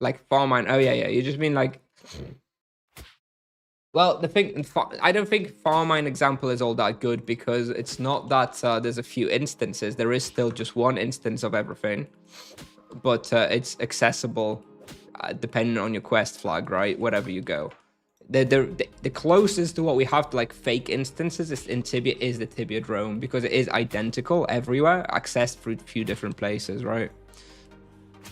Like farm mine. Oh yeah. You just mean like Well, the thing, I don't think Farmine example is all that good because it's not that there's a few instances. There is still just one instance of everything, but it's accessible depending on your quest flag, right? Wherever you go. The closest to what we have to like fake instances is in Tibia is the Tibia drone because it is identical everywhere, accessed through a few different places, right?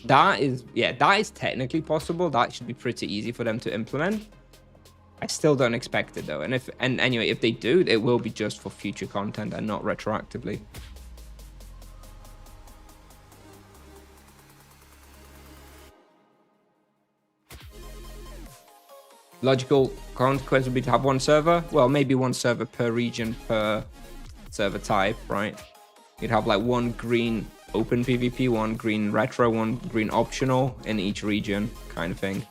That is, yeah, that is technically possible. That should be pretty easy for them to implement. I still don't expect it though. And anyway, if they do, it will be just for future content and not retroactively. Logical consequence would be to have one server. Well, maybe one server per region per server type, right? You'd have like one green open PvP, one green retro, one green optional in each region kind of thing.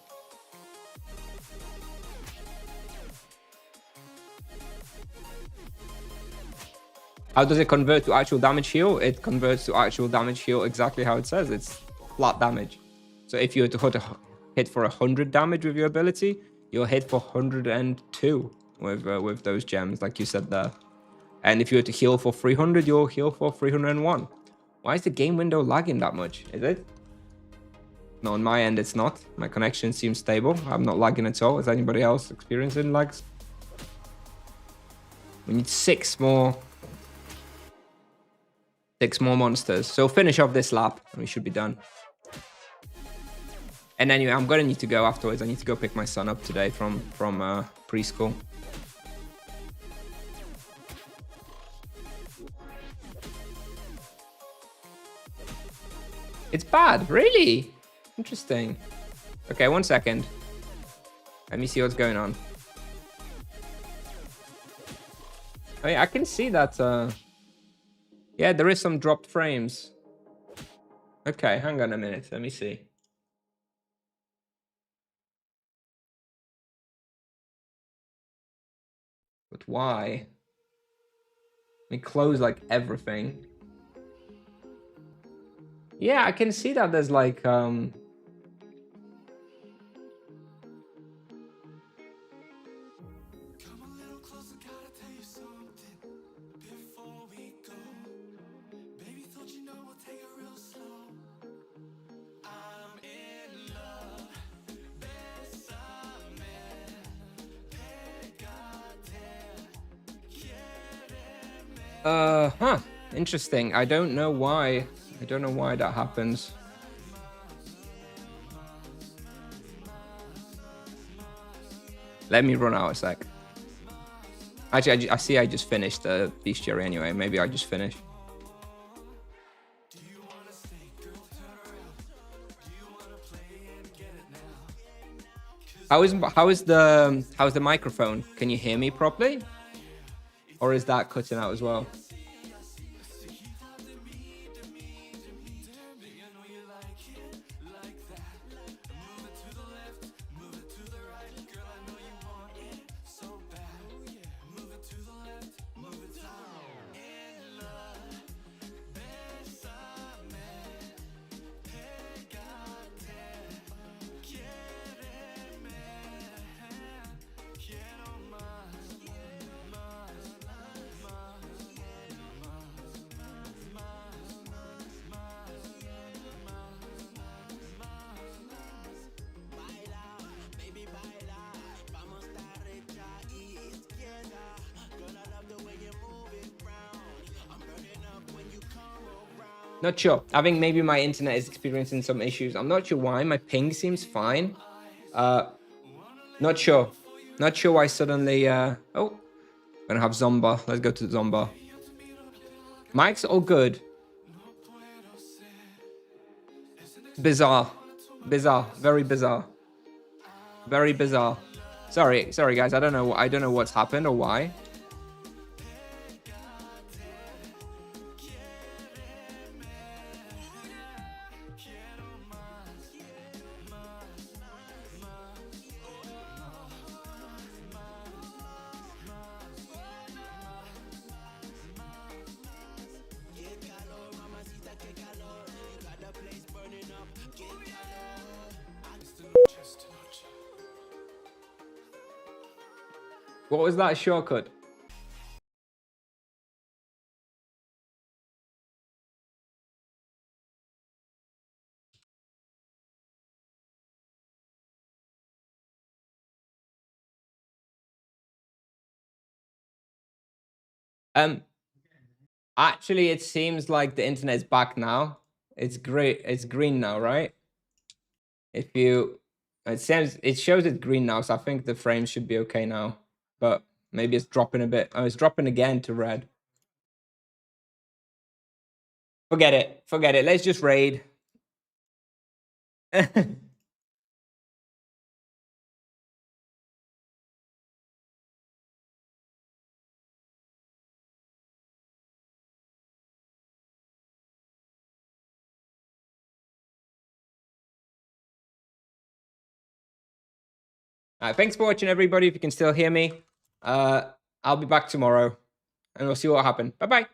How does it convert to actual damage heal? It converts to actual damage heal exactly how it says. It's flat damage. So if you were to hit for 100 damage with your ability, you'll hit for 102 with those gems, like you said there. And if you were to heal for 300, you'll heal for 301. Why is the game window lagging that much? Is it? No, on my end, it's not. My connection seems stable. I'm not lagging at all. Is anybody else experiencing lags? We need 6 more monsters. So finish off this lap and we should be done. And anyway, I'm gonna need to go afterwards. I need to go pick my son up today from preschool. It's bad, really? Interesting. Okay, 1 second. Let me see what's going on. Oh yeah, I can see that. Yeah, there is some dropped frames. Okay, hang on a minute. Let me see. But why? Let me close like everything. Yeah, I can see that there's like interesting. I don't know why. I don't know why that happens. Let me run out a sec. Actually, I see I just finished the bestiary anyway. Maybe I just finished. How is the microphone? Can you hear me properly? Or is that cutting out as well? Not sure. I think maybe my internet is experiencing some issues. I'm not sure why. My ping seems fine. Not sure. Not sure why suddenly... Oh, gonna have Zomba. Let's go to Zomba. Mike's all good. Bizarre. Bizarre. Very bizarre. Very bizarre. Sorry, guys. I don't know what's happened or why. What was that shortcut? Actually, it seems like the internet is back now. It's great. It's green now, right? If you, it shows it's green now, so I think the frames should be okay now. But maybe it's dropping a bit. Oh, it's dropping again to red. Forget it. Forget it. Let's just raid. Thanks for watching, everybody. If you can still hear me, I'll be back tomorrow, and we'll see what happened. Bye bye.